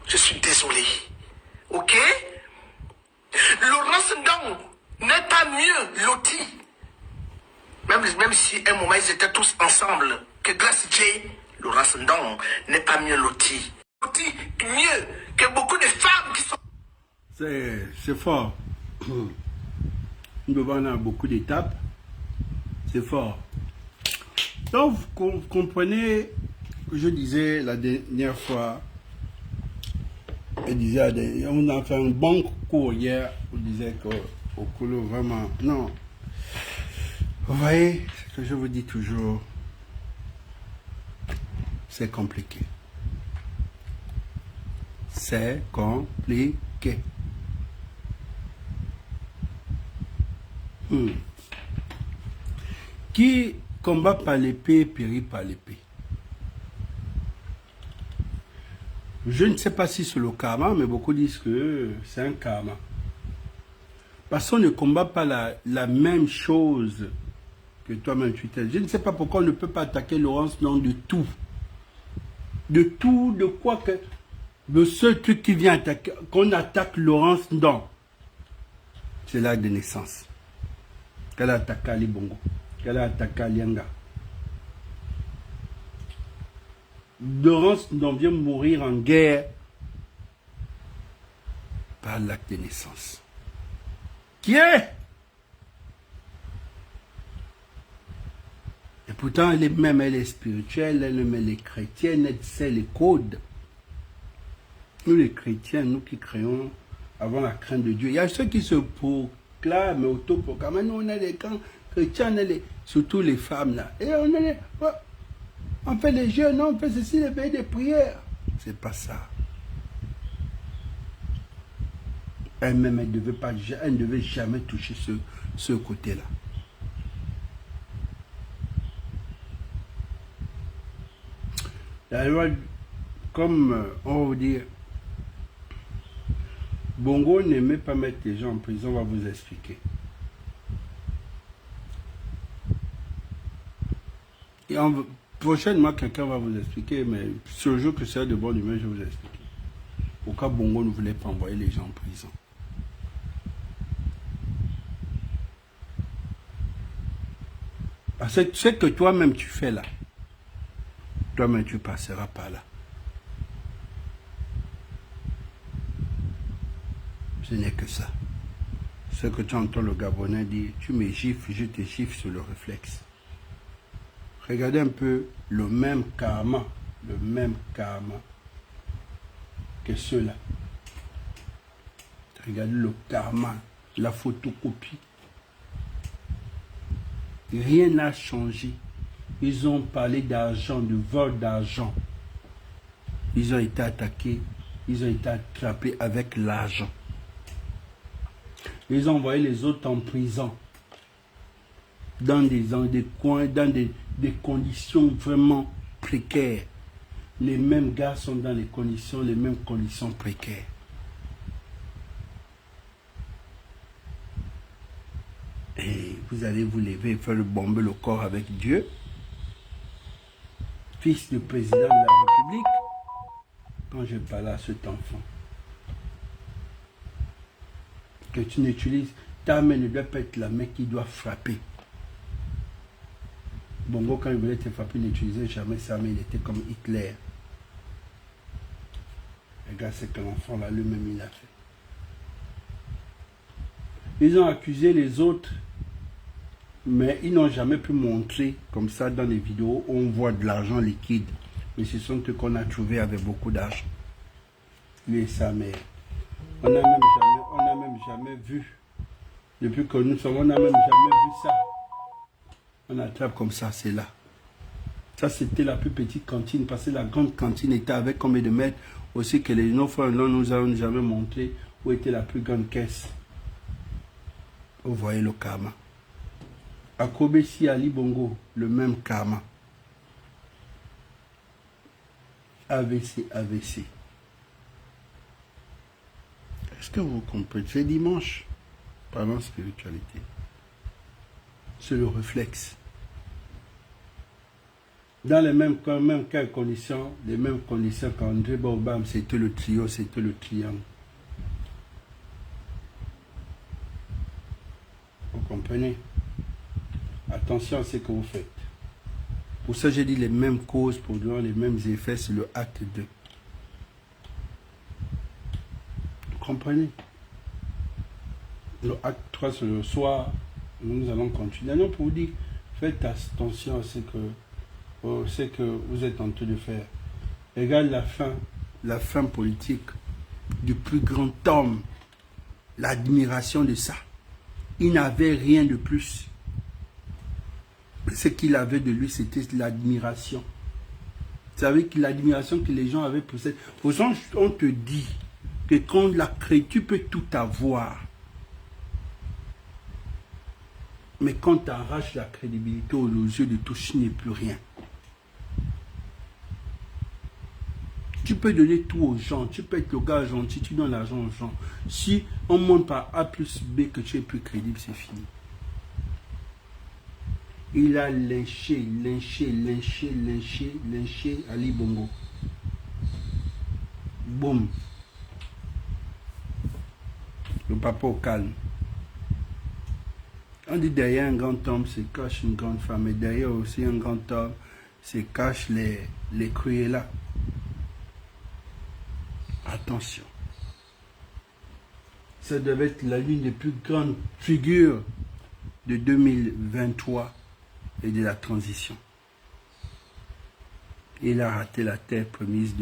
Je suis désolé. Ok? Laurence Ndong n'est pas mieux loti. Même si à un moment ils étaient tous ensemble, que Grace J, Laurence Ndong n'est pas mieux loti. Loti mieux que beaucoup de femmes qui sont... C'est fort. Nous devons avoir beaucoup d'étapes. C'est fort. Donc, vous comprenez, je disais la dernière fois, on a fait un bon cours hier, on disait qu'au Kolo, vraiment, non. Vous voyez, ce que je vous dis toujours, c'est compliqué. C'est compliqué. Qui combat par l'épée périt par l'épée. Je ne sais pas si c'est le karma, mais beaucoup disent que c'est un karma. Parce qu'on ne combat pas la même chose que toi-même tu t'es. Je ne sais pas pourquoi on ne peut pas attaquer Laurence Ndong de tout. De tout, de quoi que... Le seul truc qui vient attaquer, qu'on attaque Laurence Ndong, c'est l'acte de naissance. Qu'elle a attaqué Ali Bongo, qu'elle a attaqué Alianga. Laurence Ndong vient mourir en guerre par l'acte de naissance. Qui est? Et pourtant, elle est spirituelle, elle est chrétienne, elle sait les codes. Nous les chrétiens, nous qui créons avant la crainte de Dieu. Il y a ceux qui se proclament, autoproclament. Nous, on est des camps chrétiens, surtout les femmes là. Et on fait des jeûnes, on fait ceci, les veilles des prières. C'est pas ça. Elle-même, elle ne devait jamais toucher ce côté-là. La loi, comme on va vous dire, Bongo n'aimait pas mettre les gens en prison, on va vous expliquer. Et prochainement, quelqu'un va vous expliquer, mais ce jour que c'est de bonne humeur, je vais vous expliquer. Pourquoi Bongo ne voulait pas envoyer les gens en prison. Parce que ce que toi-même tu fais là, toi-même tu passeras par là. Ce n'est que ça. Ce que tu entends le Gabonais dire, tu me gifles, je te gifle sur le réflexe. Regardez un peu le même karma que ceux-là. Regardez le karma la photocopie. Rien n'a changé. Ils ont parlé d'argent, de vol d'argent. Ils ont été attaqués, ils ont été attrapés avec l'argent. Ils ont envoyé les autres en prison. Dans des coins, dans des conditions vraiment précaires. Les mêmes gars sont dans les mêmes conditions précaires. Et vous allez vous lever et faire le bomber le corps avec Dieu, fils du président de la République, quand je parle à cet enfant. Que tu n'utilises, ta main ne doit pas être la main qui doit frapper. Bongo, quand il voulait te frapper, il n'utilisait jamais sa main, il était comme Hitler. Regarde ce que l'enfant là lui-même il a fait. Ils ont accusé les autres, mais ils n'ont jamais pu montrer, comme ça dans les vidéos, où on voit de l'argent liquide. Mais ce sont eux qu'on a trouvé avec beaucoup d'argent. Lui et sa mère. On n'a même jamais vu, depuis que nous sommes, on n'a même jamais vu ça. On attrape comme ça, c'est là. Ça, c'était la plus petite cantine, parce que la grande cantine était avec combien de mètres, aussi que nos frères ne nous ont jamais montré où était la plus grande caisse. Vous voyez le karma. À Kobesi, à Libongo, le même karma. AVC, AVC. Est-ce que vous comprenez? C'est dimanche, parlant spiritualité. C'est le réflexe. Dans les mêmes conditions, les mêmes conditions qu'André Baobam, c'était le trio, c'était le triangle. Vous comprenez? Attention à ce que vous faites. Pour ça, j'ai dit les mêmes causes produisant les mêmes effets, c'est le acte 2. Vous comprenez? Le acte 3, c'est le soir. Nous allons continuer. Non, pour vous dire, faites attention à ce que vous êtes en train de faire. Regarde la fin politique du plus grand homme. L'admiration de ça. Il n'avait rien de plus. Ce qu'il avait de lui, c'était l'admiration. Vous savez que l'admiration que les gens avaient pour cette... Pour ça, on te dit que quand la créature, tu peux tout avoir. Mais quand tu arraches la crédibilité aux yeux de tous, il n'y a plus rien. Tu peux donner tout aux gens, tu peux être le gars gentil, tu donnes l'argent aux gens. Si on monte par A plus B que tu es plus crédible, c'est fini. Il a lynché Ali Bongo. Boum. Le papa au calme. On dit derrière un grand homme, se cache une grande femme. Et derrière aussi un grand homme, se cache les cruellas. Attention. Ça devait être l'une des plus grandes figures de 2023 et de la transition. Il a raté la terre promise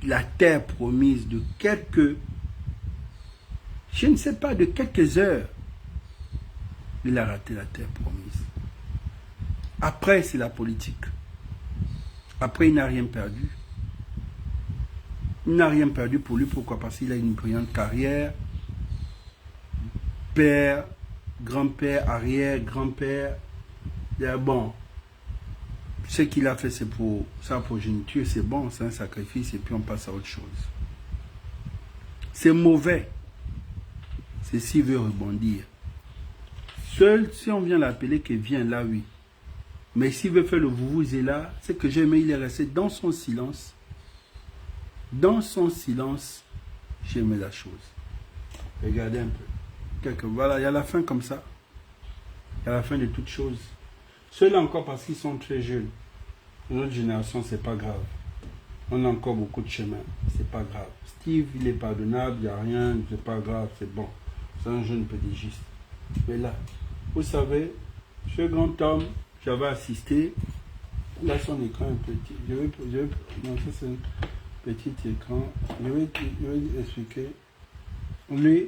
la terre promise de quelques, je ne sais pas, de quelques heures. Il a raté la terre promise. Après, c'est la politique. Après, il n'a rien perdu. Il n'a rien perdu pour lui. Pourquoi? Parce qu'il a une brillante carrière. Père, grand-père, arrière-grand-père. Bon, ce qu'il a fait, c'est pour sa progéniture, c'est bon, c'est un sacrifice, et puis on passe à autre chose. C'est mauvais. C'est s'il veut rebondir. Seul, si on vient l'appeler, qu'il vient là, oui. Mais s'il veut faire le vous-vous-et-là, c'est que j'aimais, il est resté dans son silence. Dans son silence, j'aimais la chose. Regardez un peu. Voilà, il y a la fin comme ça. Il y a la fin de toute chose. Ceux-là encore parce qu'ils sont très jeunes. Notre génération, c'est pas grave. On a encore beaucoup de chemin. C'est pas grave. Steve, il est pardonnable, il n'y a rien, c'est pas grave, c'est bon. C'est un jeune pédagogiste. Mais là, vous savez, ce grand homme, j'avais assisté. Là, son écran est petit. Non, ça c'est un petit écran. Je vais expliquer. Lui,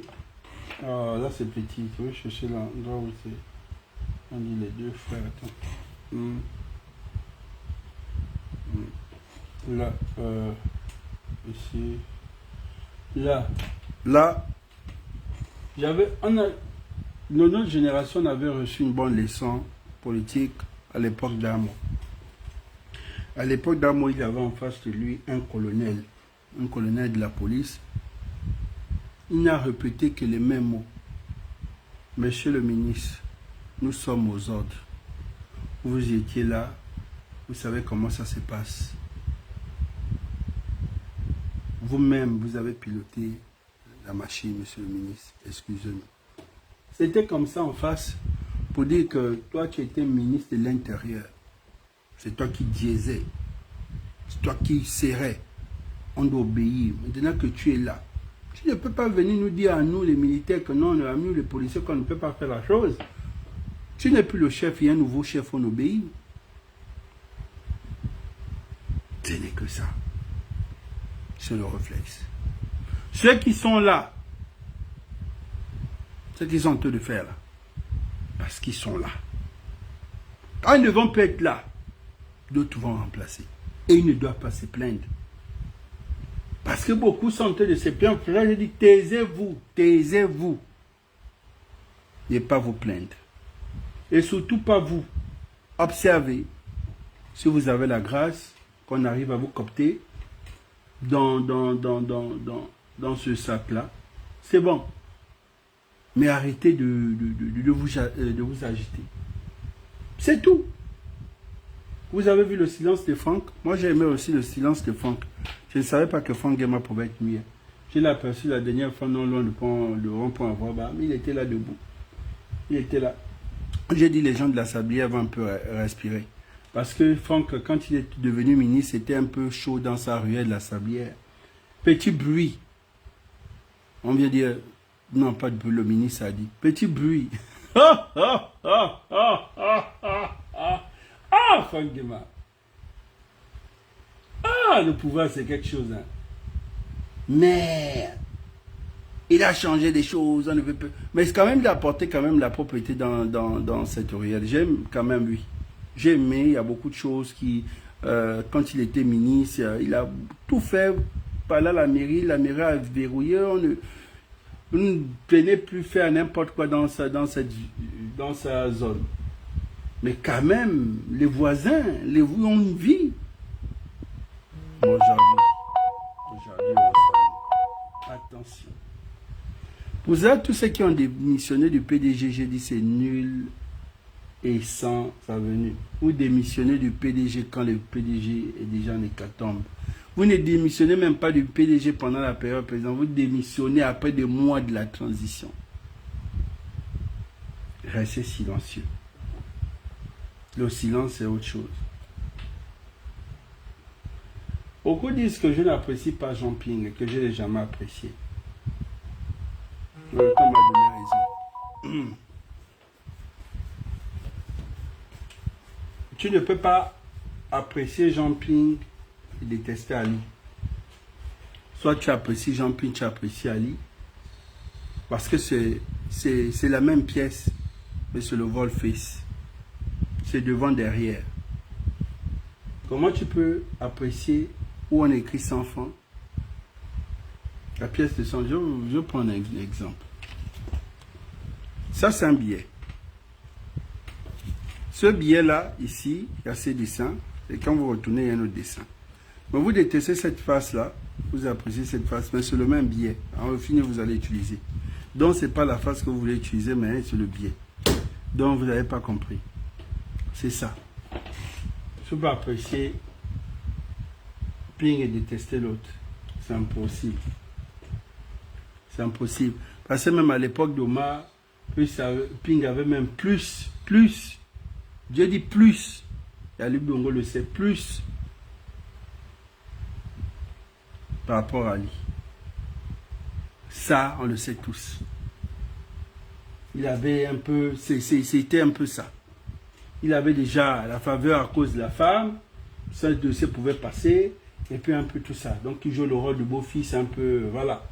Ah, là c'est petit. Tu veux chercher l'endroit où c'est. On dit les deux frères. Attends. Là, ici. Là, notre génération avait reçu une bonne leçon politique à l'époque d'Amo. À l'époque d'Amo, il y avait en face de lui un colonel de la police. Il n'a répété que les mêmes mots. Monsieur le ministre, nous sommes aux ordres. Vous étiez là, vous savez comment ça se passe. Vous-même, vous avez piloté la machine, monsieur le ministre, excusez-nous. C'était comme ça en face, pour dire que toi, tu étais ministre de l'Intérieur. C'est toi qui disais, c'est toi qui serrais. On doit obéir. Maintenant que tu es là, tu ne peux pas venir nous dire à nous, les militaires, que non, à nous, les policiers, qu'on ne peut pas faire la chose. Tu n'es plus le chef, il y a un nouveau chef, on obéit. Ce n'est que ça. C'est le réflexe. Ceux qui sont là, ce qu'ils sont en train de faire là, parce qu'ils sont là. Quand ils ne vont pas être là, d'autres vont remplacer. Et ils ne doivent pas se plaindre. Parce que beaucoup sont en train de se plaindre. Je dis, taisez-vous, taisez-vous. Et pas vous plaindre. Et surtout pas vous. Observez. Si vous avez la grâce, qu'on arrive à vous copter dans ce sac-là, c'est bon. Mais arrêtez de vous agiter. C'est tout. Vous avez vu le silence de Franck? Moi, j'ai aimé aussi le silence de Franck. Je ne savais pas que Franck Guéma pouvait être muet. Je l'ai aperçu la dernière fois, non loin de rond-point à Voix-Bas, mais il était là debout. Il était là. J'ai dit, les gens de la Sablière vont un peu respirer. Parce que Franck, quand il est devenu ministre, c'était un peu chaud dans sa ruelle de la Sablière. Petit bruit. On vient dire, non, pas de bruit, le ministre a dit. Petit bruit. Franck Guéma. Le pouvoir, c'est quelque chose. Hein. Mais il a changé des choses. On ne veut pas. Mais c'est quand même d'apporter quand même la propriété dans cette ruelle. J'aime quand même lui. J'ai aimé, il y a beaucoup de choses qui, quand il était ministre, il a tout fait. Par là, la mairie a verrouillé. On ne venait plus faire n'importe quoi dans sa zone. Mais quand même, les voisins, ont une vie. Aujourd'hui, attention. Vous avez tous ceux qui ont démissionné du PDG, j'ai dit c'est nul et sans avenue. Vous démissionnez du PDG quand le PDG est déjà en hécatombe. Vous ne démissionnez même pas du PDG pendant la période présidentielle. Vous démissionnez après des mois de la transition. Restez silencieux. Le silence, c'est autre chose. Beaucoup disent que je n'apprécie pas Jean Ping et que je ne l'ai jamais apprécié. Le temps m'a donné raison. Tu ne peux pas apprécier Jean Ping et détester Ali. Soit tu apprécies Jean Ping, tu apprécies Ali. Parce que c'est la même pièce, mais c'est le vol-face. C'est devant, derrière. Comment tu peux apprécier où on écrit sans fond? La pièce de sang. Je prends un exemple. Ça, c'est un billet. Ce billet-là, ici, il y a ces dessins. Et quand vous retournez, il y a un autre dessin. Mais vous détestez cette face-là. Vous appréciez cette face. Mais c'est le même billet. En fini, vous allez utiliser. Donc, ce n'est pas la face que vous voulez utiliser, mais c'est le billet. Donc, vous n'avez pas compris. C'est ça. Je peux apprécier Ping et détester l'autre. C'est impossible. C'est impossible. Parce que même à l'époque d'Omar, Ping avait même plus. Dieu dit plus. Et Ali Bongo le sait, plus. Par rapport à Ali. Ça, on le sait tous. Il avait un peu, c'était un peu ça. Il avait déjà la faveur à cause de la femme. Ce dossier pouvait passer. Et puis un peu tout ça. Donc il joue le rôle de beau-fils un peu, voilà.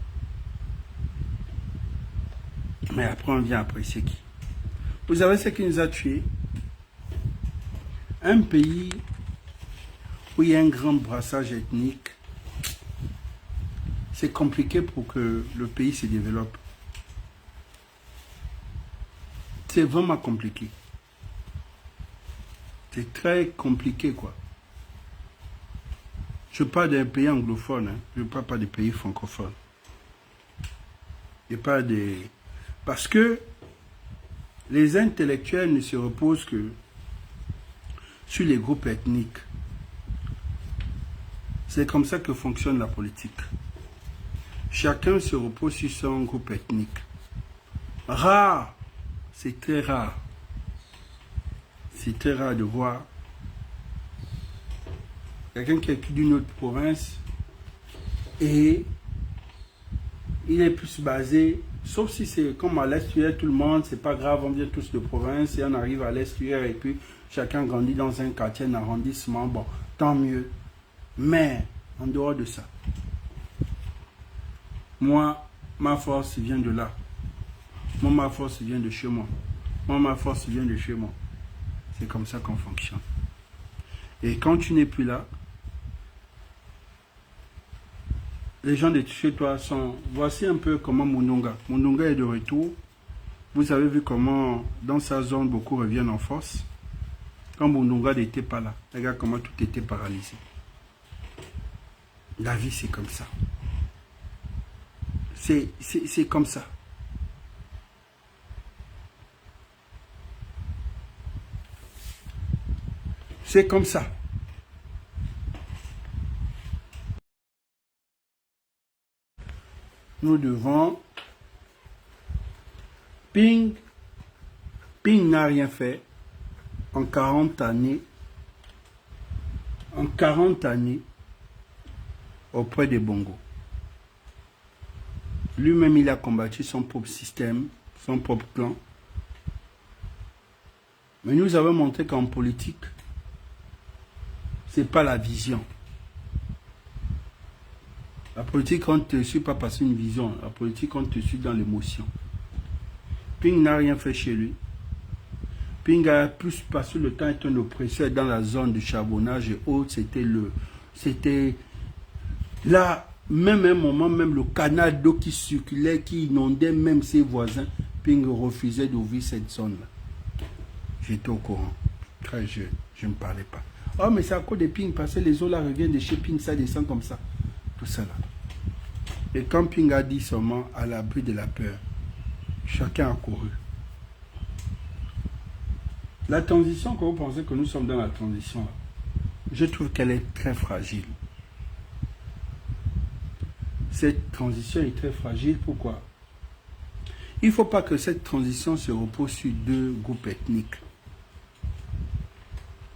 Mais après, on vient apprécier qui. Vous savez ce qui nous a tués? Un pays où il y a un grand brassage ethnique, c'est compliqué pour que le pays se développe. C'est vraiment compliqué. C'est très compliqué, quoi. Je parle d'un pays anglophone, hein. Je ne parle pas des pays francophones. Et pas des... Parce que les intellectuels ne se reposent que sur les groupes ethniques. C'est comme ça que fonctionne la politique. Chacun se repose sur son groupe ethnique. Rare, c'est très rare. C'est très rare de voir quelqu'un qui est d'une autre province et il est plus basé, sauf si c'est comme à l'Est-UR, tout le monde, c'est pas grave, on vient tous de province et on arrive à l'Est-UR et puis chacun grandit dans un quartier, un arrondissement, bon, tant mieux. Mais, en dehors de ça, moi, ma force vient de là. Moi, ma force vient de chez moi. Moi, ma force vient de chez moi. C'est comme ça qu'on fonctionne. Et quand tu n'es plus là, les gens de chez toi sont... Voici un peu comment Mundunga. Mundunga est de retour. Vous avez vu comment, dans sa zone, beaucoup reviennent en force. Quand Mundunga n'était pas là, regarde comment tout était paralysé. La vie, c'est comme ça. C'est comme ça. C'est comme ça. Nous devons... Ping n'a rien fait en 40 années. En 40 années auprès des Bongo. Lui-même, il a combattu son propre système, son propre clan. Mais nous avons montré qu'en politique, ce n'est pas la vision. La politique, on ne te suit pas passer une vision. La politique, on te suit dans l'émotion. Ping n'a rien fait chez lui. Ping a plus passé le temps à être un oppresseur dans la zone de charbonnage et autres. C'était là, même un moment, même le canal d'eau qui circulait, qui inondait même ses voisins. Ping refusait d'ouvrir cette zone-là. J'étais au courant. Très jeune, je ne me parlais pas. Oh, mais c'est à cause de Ping, parce que les eaux là reviennent de chez Ping, ça descend comme ça. Tout ça là. Et quand Ping a dit seulement à l'abri de la peur, chacun a couru. La transition, quand vous pensez que nous sommes dans la transition, je trouve qu'elle est très fragile. Cette transition est très fragile. Pourquoi? Il ne faut pas que cette transition se repose sur deux groupes ethniques.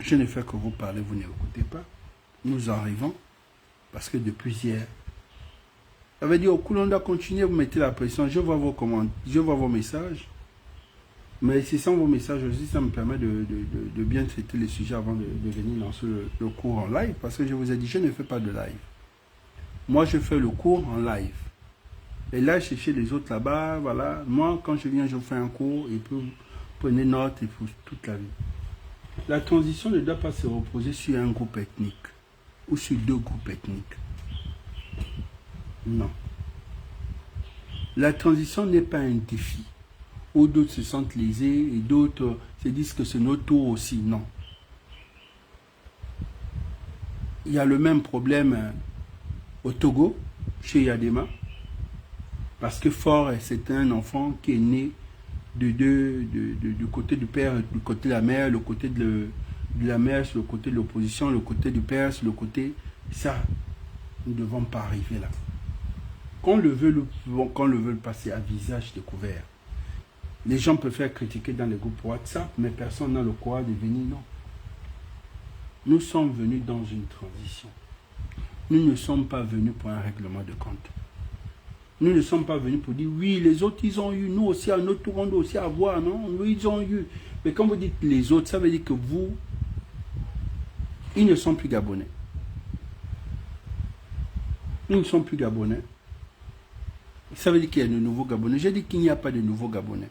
Je ne fais que vous parler, vous n'écoutez pas. Nous arrivons, parce que depuis hier, ça veut dire au coup, on doit continuer, vous mettez la pression. Je vois vos commandes, je vois vos messages. Mais c'est sans vos messages aussi, ça me permet de bien traiter les sujets avant de venir lancer le cours en live. Parce que je vous ai dit, je ne fais pas de live. Moi, je fais le cours en live. Et là, chez les autres là-bas, voilà. Moi, quand je viens, je fais un cours et puis vous prenez note et pour toute la vie. La transition ne doit pas se reposer sur un groupe ethnique ou sur deux groupes ethniques. Non. La transition n'est pas un défi où d'autres se sentent lésés et d'autres se disent que c'est notre tour aussi. Non. Il y a le même problème au Togo, chez Yadema, parce que Fort, c'est un enfant qui est né du côté du père, du côté de la mère, le côté de la mère, sur le côté de l'opposition, le côté du père, sur le côté... Ça, nous ne devons pas arriver là. Qu'on le veut, qu'on le veut passer à visage découvert. Les gens peuvent faire critiquer dans les groupes WhatsApp, mais personne n'a le courage de venir, non. Nous sommes venus dans une transition. Nous ne sommes pas venus pour un règlement de compte. Nous ne sommes pas venus pour dire, oui, les autres, ils ont eu, nous aussi, à notre tour, on doit aussi avoir, non, oui, ils ont eu. Mais quand vous dites les autres, ça veut dire que vous, ils ne sont plus Gabonais. Ils ne sont plus Gabonais. Ça veut dire qu'il y a de nouveaux Gabonais. J'ai dit qu'il n'y a pas de nouveaux Gabonais.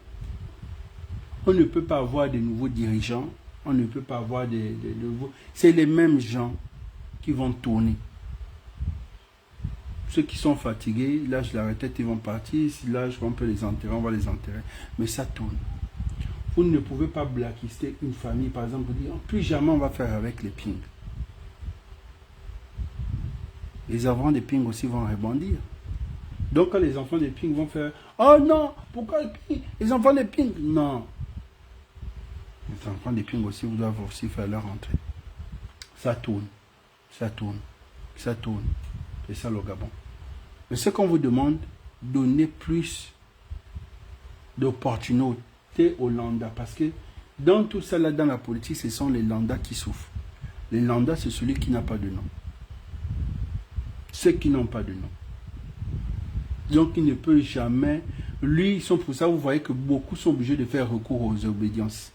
On ne peut pas avoir de nouveaux dirigeants. On ne peut pas avoir de nouveaux... C'est les mêmes gens qui vont tourner. Ceux qui sont fatigués, lâchent la retraite, ils vont partir. Si là, on peut les enterrer, on va les enterrer. Mais ça tourne. Vous ne pouvez pas blacklister une famille, par exemple, vous dire, plus jamais on va faire avec les pings. Les enfants des pings aussi vont rebondir. Donc, quand les enfants des pings vont faire, oh non, pourquoi les pings? Les enfants des pings? Non. Les enfants des pings aussi, vous doivent aussi faire leur entrée. Ça tourne, ça tourne, ça tourne. C'est ça le Gabon. Mais ce qu'on vous demande, donnez plus d'opportunités aux Lambda. Parce que dans tout ça, là, dans la politique, ce sont les Lambda qui souffrent. Les Lambda, c'est celui qui n'a pas de nom. Ceux qui n'ont pas de nom. Donc, il ne peut jamais... Lui, ils sont pour ça, vous voyez que beaucoup sont obligés de faire recours aux obédiences.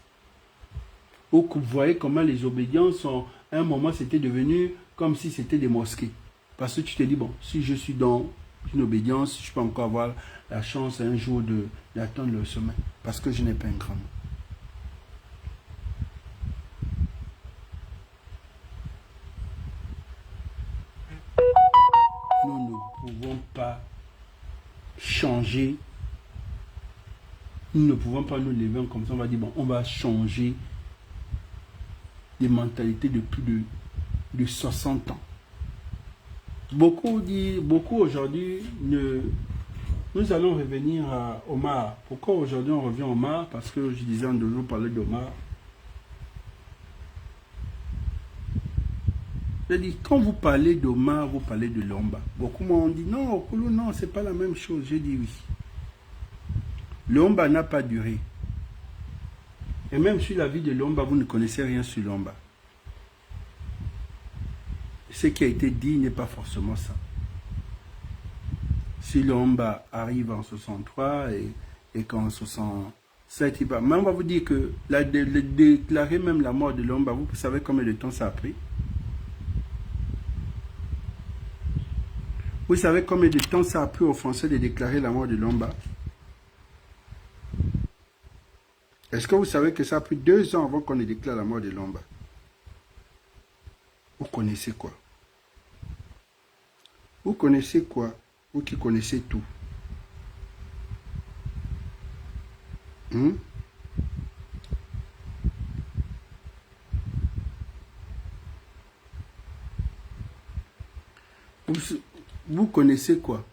Ou vous voyez comment les obédiences, sont, à un moment, c'était devenu comme si c'était des mosquées. Parce que tu te dis, bon, si je suis dans une obédience, je peux encore avoir la chance un jour d'atteindre le sommet. Parce que je n'ai pas un grand nom. Nous ne pouvons pas changer. Nous ne pouvons pas nous lever comme ça. On va dire, bon, on va changer des mentalités de plus de 60 ans. Beaucoup aujourd'hui, nous allons revenir à Omar. Pourquoi aujourd'hui on revient à Omar? Parce que je disais en 2 jours, parler d'Omar. Je dis, quand vous parlez d'Omar, vous parlez de Lomba. Beaucoup m'ont dit, non, Okulu, non, c'est pas la même chose. J'ai dit oui. Lomba n'a pas duré. Et même sur la vie de Lomba, vous ne connaissez rien sur Lomba. Ce qui a été dit n'est pas forcément ça. Si Lomba arrive en 63 et qu'en 67, il va... Mais on va vous dire que déclarer même la mort de Lomba, vous savez combien de temps ça a pris? Vous savez combien de temps ça a pris aux Français de déclarer la mort de Lomba? Est-ce que vous savez que ça a pris 2 ans avant qu'on ait déclaré la mort de Lomba? Vous connaissez quoi? Vous connaissez quoi? Vous qui connaissez tout. Vous connaissez quoi?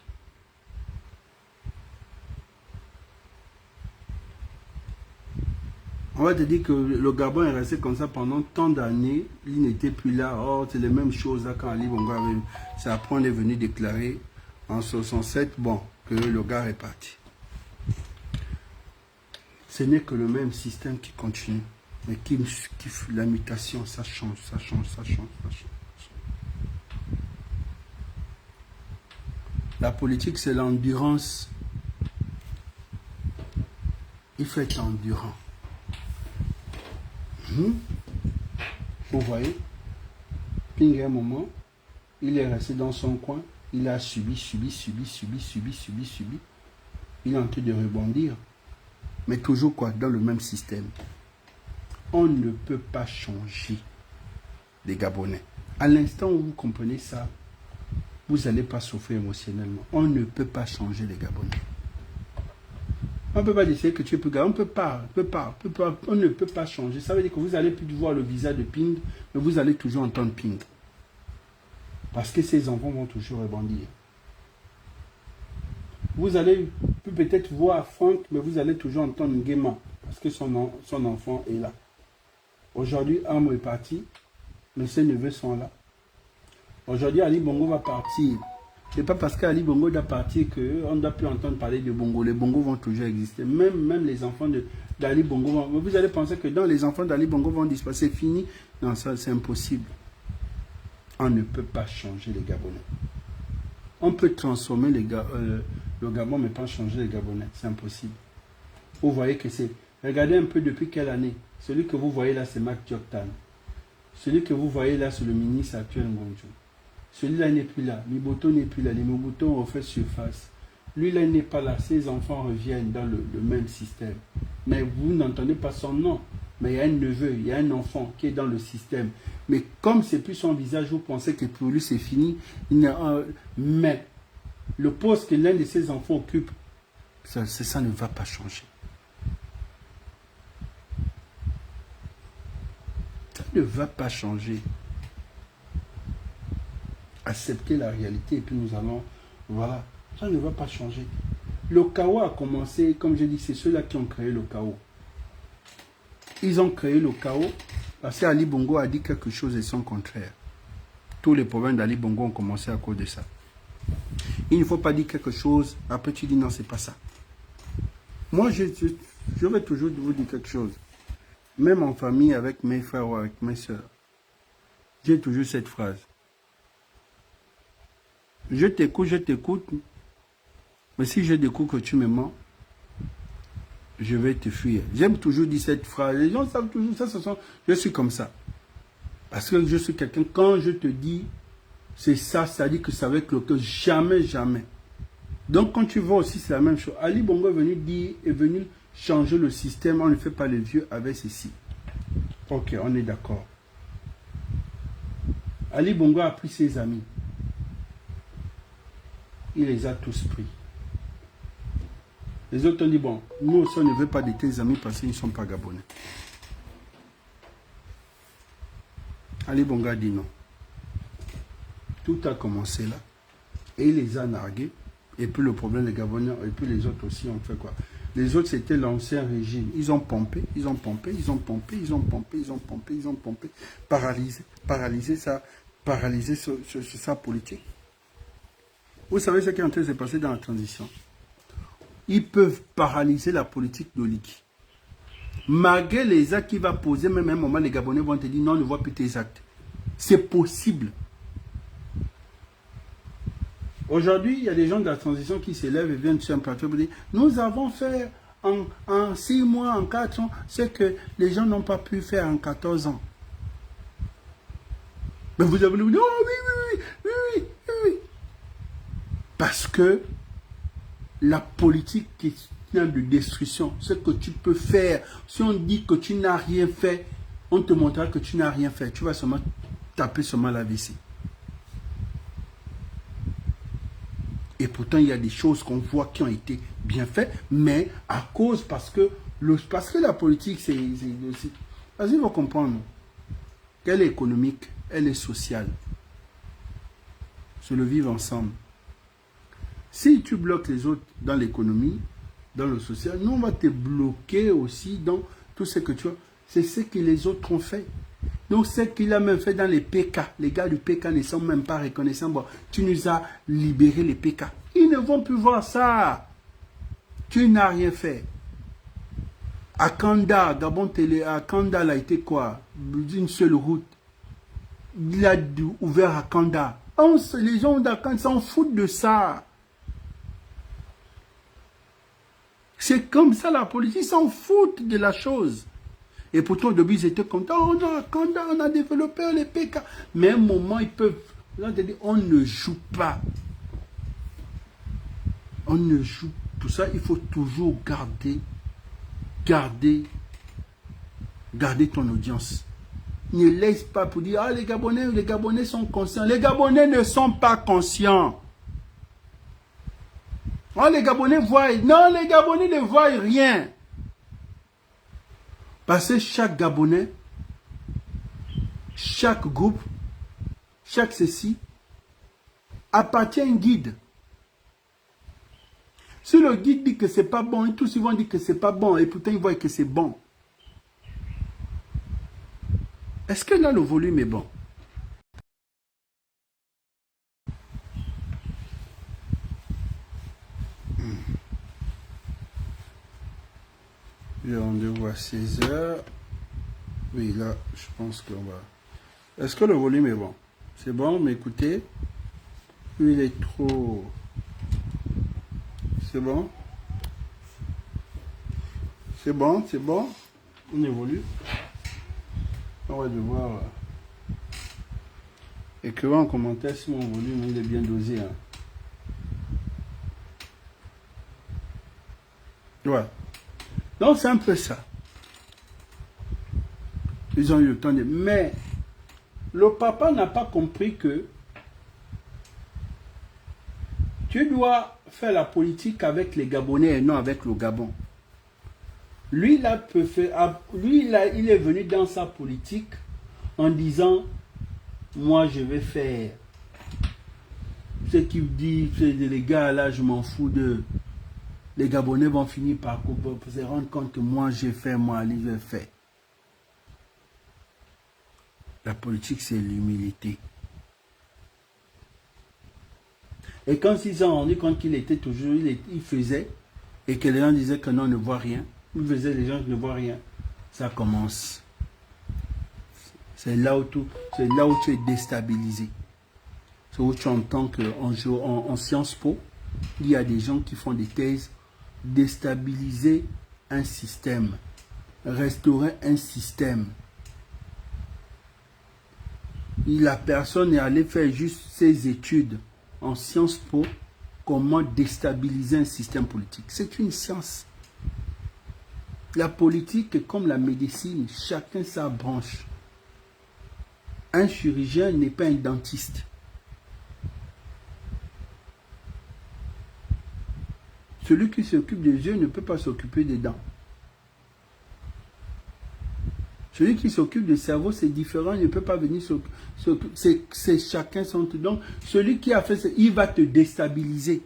On va te dire que le Gabon est resté comme ça pendant tant d'années. Il n'était plus là. Oh, c'est les mêmes choses là quand Ali Bongo avait... C'est après on est venu déclarer en 67, bon, que le gars est parti. Ce n'est que le même système qui continue. Mais la mutation, ça change, ça change, ça change, ça change. La politique, c'est l'endurance. Il faut être endurant. Vous voyez, Ping, à un moment, il est resté dans son coin, il a subi. Il est en train de rebondir. Mais toujours quoi? Dans le même système. On ne peut pas changer les Gabonais. À l'instant où vous comprenez ça, vous n'allez pas souffrir émotionnellement. On ne peut pas changer les Gabonais. On ne peut pas décider que tu es plus gars. On ne peut pas changer. Ça veut dire que vous allez plus voir le visage de Ping, mais vous allez toujours entendre Ping. Parce que ces enfants vont toujours rebondir. Vous allez peut-être voir Franck, mais vous allez toujours entendre Nguema. Parce que son enfant est là. Aujourd'hui, Amo est parti, mais ses neveux sont là. Aujourd'hui, Ali Bongo va partir. Ce n'est pas parce qu'Ali Bongo doit partir qu'on ne doit plus entendre parler de Bongo. Les Bongo vont toujours exister. Même les enfants d'Ali Bongo vont... Vous allez penser que dans les enfants d'Ali Bongo vont disparaître. C'est fini. Non, ça c'est impossible. On ne peut pas changer les Gabonais. On peut transformer le Gabon, mais pas changer les Gabonais. C'est impossible. Vous voyez que c'est... Regardez un peu depuis quelle année. Celui que vous voyez là, c'est Mac Dioktan. Celui que vous voyez là, c'est le ministre actuel Ngonjo. Celui-là n'est plus là. Miboto n'est plus là. Les Mobuto ont fait surface. Lui, là, il n'est pas là. Ses enfants reviennent dans le même système. Mais vous n'entendez pas son nom. Mais il y a un neveu, il y a un enfant qui est dans le système. Mais comme c'est plus son visage, vous pensez que pour lui, c'est fini. Mais le poste que l'un de ses enfants occupe, ça ne va pas changer. Ça ne va pas changer. Accepter la réalité et puis nous allons, voilà, ça ne va pas changer. Le chaos a commencé, comme je dis, c'est ceux-là qui ont créé le chaos. Ils ont créé le chaos parce qu'Ali Bongo a dit quelque chose et son contraire. Tous les problèmes d'Ali Bongo ont commencé à cause de ça. Il ne faut pas dire quelque chose, après tu dis non, c'est pas ça. Moi, je vais toujours vous dire quelque chose. Même en famille, avec mes frères ou avec mes soeurs, j'ai toujours cette phrase. Je t'écoute, mais si je découvre que tu me mens, je vais te fuir. J'aime toujours dire cette phrase. Les gens savent toujours ça, je suis comme ça. Parce que je suis quelqu'un, quand je te dis, c'est ça, ça dit que ça va être le cœur. Jamais, jamais. Donc quand tu vois aussi, c'est la même chose. Ali Bongo est venu changer le système. On ne fait pas les vieux avec ceci. Ok, on est d'accord. Ali Bongo a pris ses amis. Il les a tous pris. Les autres ont dit, bon, nous aussi on ne veut pas de tes amis parce qu'ils ne sont pas gabonais. Ali Bongo a dit non. Tout a commencé là. Et il les a nargués. Et puis le problème des Gabonais, et puis les autres aussi ont fait quoi? Les autres, c'était l'ancien régime. Ils ont pompé, ils ont pompé, ils ont pompé, ils ont pompé, ils ont pompé, ils ont pompé. Paralysé sa politique. Vous savez ce qui est en train de se passer dans la transition? Ils peuvent paralyser la politique d'Oliki. Malgré les actes qu'il va poser, même à un moment, les Gabonais vont te dire non, on ne voit plus tes actes. C'est possible. Aujourd'hui, il y a des gens de la transition qui s'élèvent et viennent sur un plateau pour dire nous avons fait en 6 mois, en 4 ans, ce que les gens n'ont pas pu faire en 14 ans. Mais vous avez dit oh oui. Parce que la politique qui vient de destruction, ce que tu peux faire, si on dit que tu n'as rien fait, on te montrera que tu n'as rien fait. Tu vas seulement taper seulement la vessie. Et pourtant, il y a des choses qu'on voit qui ont été bien faites, mais à cause, parce que la politique, c'est parce qu'il faut comprendre qu'elle est économique, elle est sociale. C'est le vivre ensemble. Si tu bloques les autres dans l'économie, dans le social, nous, on va te bloquer aussi dans tout ce que tu as. C'est ce que les autres ont fait. Donc, ce qu'il a même fait dans les PK, les gars du PK ne sont même pas reconnaissants. Bon, tu nous as libéré les PK. Ils ne vont plus voir ça. Tu n'as rien fait. À Kanda, Gabon Télé, à Kanda, il a été quoi? Une seule route. Il a ouvert à Kanda. Les gens d'Akanda s'en foutent de ça. C'est comme ça la politique, ils s'en foutent de la chose. Et pourtant, au début, ils étaient contents. On a développé les PK. Mais à un moment, ils peuvent. On ne joue pas. On ne joue. Pour ça, il faut toujours garder ton audience. Ne laisse pas pour dire, les Gabonais sont conscients. Les Gabonais ne sont pas conscients. Oh, les Gabonais voient. Non, les Gabonais ne voient rien. Parce que chaque Gabonais, chaque groupe, chaque ceci, appartient à un guide. Si le guide dit que c'est pas bon, et tous ils vont dire que c'est pas bon, et pourtant ils voient que c'est bon. Est-ce que là le volume est bon? J'ai rendez-vous à 16h. Oui, là, je pense qu'on va... Est-ce que le volume est bon? C'est bon, mais écoutez, il est trop... C'est bon? C'est bon, c'est bon? On évolue. On va devoir... écrire en commentaire si mon volume il est bien dosé. Hein. Ouais. Donc c'est un peu ça. Ils ont eu le temps de... Mais le papa n'a pas compris que tu dois faire la politique avec les Gabonais et non avec le Gabon. Lui, il est venu dans sa politique en disant, moi je vais faire ce qu'il dit, les gars là, je m'en fous de... Les Gabonais vont finir par se rendre compte que moi j'ai fait, moi Ali j'ai fait. La politique c'est l'humilité. Et quand ils se sont rendus compte qu'il était toujours, il faisait, et que les gens disaient que non, on ne voit rien, il faisait, les gens ne voient rien, ça commence. C'est là où tu es déstabilisé. C'est où tu entends qu'en Sciences Po, il y a des gens qui font des thèses, déstabiliser un système, restaurer un système. La personne est allée faire juste ses études en Sciences Po, comment déstabiliser un système politique. C'est une science. La politique est comme la médecine, chacun sa branche. Un chirurgien n'est pas un dentiste. Celui qui s'occupe des yeux ne peut pas s'occuper des dents. Celui qui s'occupe du cerveau, c'est différent, il ne peut pas venir s'occuper. C'est chacun son truc. Donc, celui qui a fait ça, il va te déstabiliser.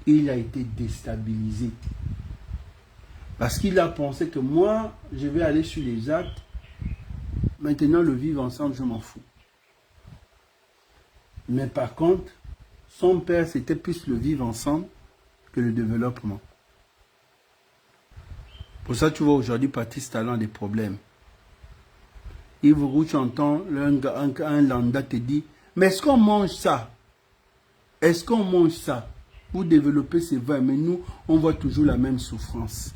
Il a été déstabilisé. Parce qu'il a pensé que moi, je vais aller sur les actes. Maintenant, le vivre ensemble, je m'en fous. Mais par contre, son père, c'était plus le vivre ensemble que le développement. Pour ça, tu vois, aujourd'hui, Patrice Talon a des problèmes. Yves Roux, tu entends, un lambda te dit, mais est-ce qu'on mange ça? Est-ce qu'on mange ça? Pour développer ses vins, mais nous, on voit toujours la même souffrance.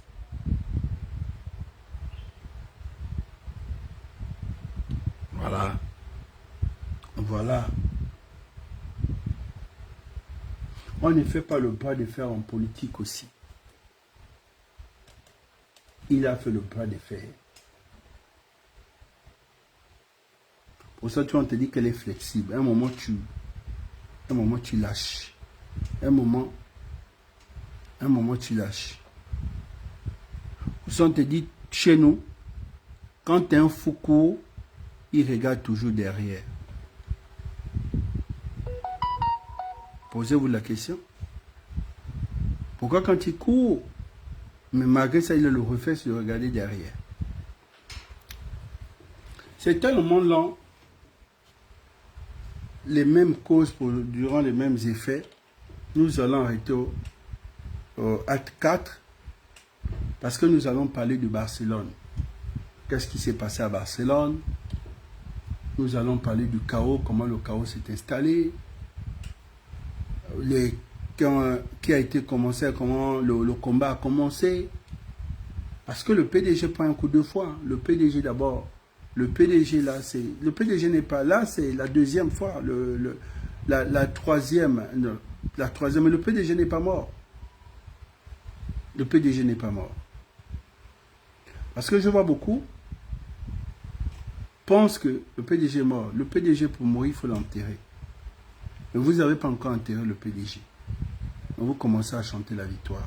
Voilà. Voilà. On ne fait pas le bras de fer en politique aussi. Il a fait le bras de fer. Pour ça, tu vois, on te dit qu'elle est flexible. Un moment, tu lâches. Un moment, tu lâches. Pour ça, on te dit, chez nous, quand tu es un Foucault, il regarde toujours derrière. Posez-vous la question. Pourquoi quand il court, mais malgré ça, il a le réflexe de regarder derrière. C'est tellement lent. Les mêmes causes durant les mêmes effets. Nous allons arrêter au acte 4 parce que nous allons parler de Barcelone. Qu'est-ce qui s'est passé à Barcelone? Nous allons parler du chaos, comment le chaos s'est installé, qui a été commencé, comment le combat a commencé. Parce que le PDG prend un coup de fois. Le PDG d'abord. Le PDG là, le PDG n'est pas là, c'est la deuxième fois, la troisième, mais le PDG n'est pas mort. Le PDG n'est pas mort. Parce que je vois beaucoup pensent que le PDG est mort. Le PDG pour mourir, il faut l'enterrer. Mais vous n'avez pas encore enterré le PDG. Donc vous commencez à chanter la victoire.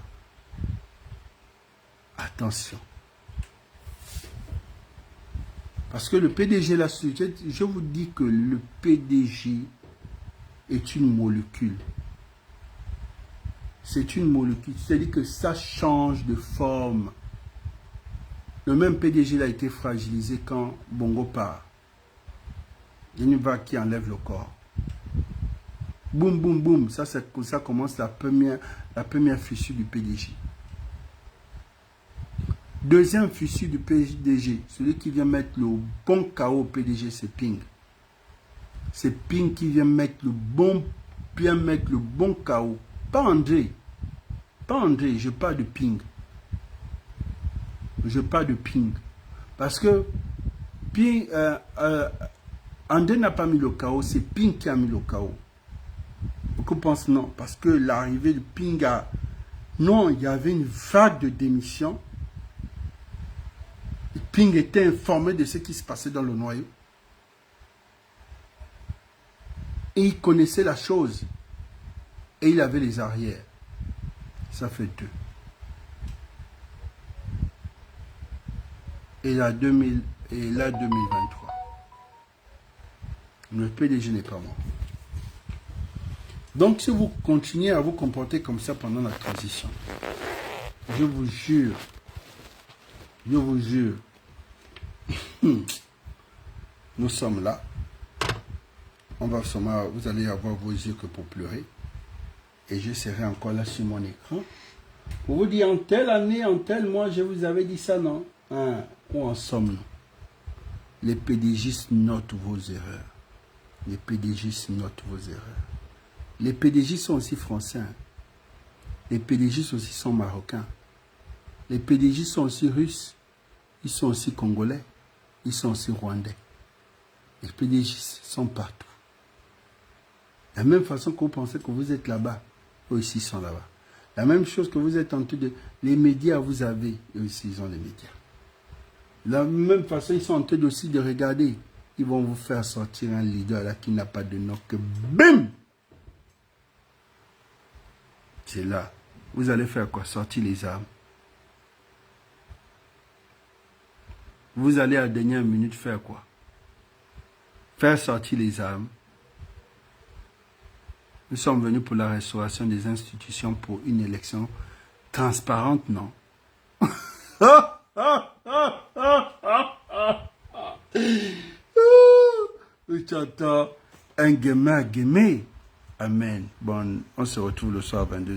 Attention. Parce que le PDG, là, je vous dis que le PDG est une molécule. C'est une molécule. C'est-à-dire que ça change de forme. Le même PDG a été fragilisé quand Bongo part. Il y a une vague qui enlève le corps. Boum, boum, boum. Ça commence la première fissure du PDG. Deuxième fissure du PDG, celui qui vient mettre le bon KO au PDG, c'est Ping. C'est Ping qui vient mettre le bon KO. Pas André. Pas André, je parle de Ping. Je parle de Ping. Parce que Ping, André n'a pas mis le KO, c'est Ping qui a mis le KO. Beaucoup pensent non, parce que l'arrivée de Ping Non, il y avait une vague de démission. Et Ping était informé de ce qui se passait dans le noyau. Et il connaissait la chose. Et il avait les arrières. Ça fait 2. Et là, 2023. Le PDG n'est pas mort. Donc, si vous continuez à vous comporter comme ça pendant la transition, je vous jure, nous sommes là. On va sûrement, vous allez avoir vos yeux que pour pleurer. Et je serai encore là sur mon écran. Pour vous dire, en telle année, en tel mois, je vous avais dit ça, non? Hein? Où en sommes-nous? Les PDG notent vos erreurs. Les PDG notent vos erreurs. Les PDG sont aussi français. Hein? Les PDG aussi sont marocains. Les PDG sont aussi russes. Ils sont aussi congolais. Ils sont aussi rwandais. Les PDG sont partout. De la même façon que vous pensez que vous êtes là-bas, eux aussi sont là-bas. La même chose que vous êtes en train de... Les médias, vous avez, eux aussi, ils ont les médias. De la même façon, ils sont en train aussi de regarder. Ils vont vous faire sortir un leader là qui n'a pas de nom que BIM. C'est là. Vous allez faire quoi? Sortir les armes. Vous allez à la dernière minute faire quoi? Faire sortir les armes. Nous sommes venus pour la restauration des institutions pour une élection transparente, non? Tu entends un gamin à gamer. Amen. Bon, on se retrouve le soir à 22h.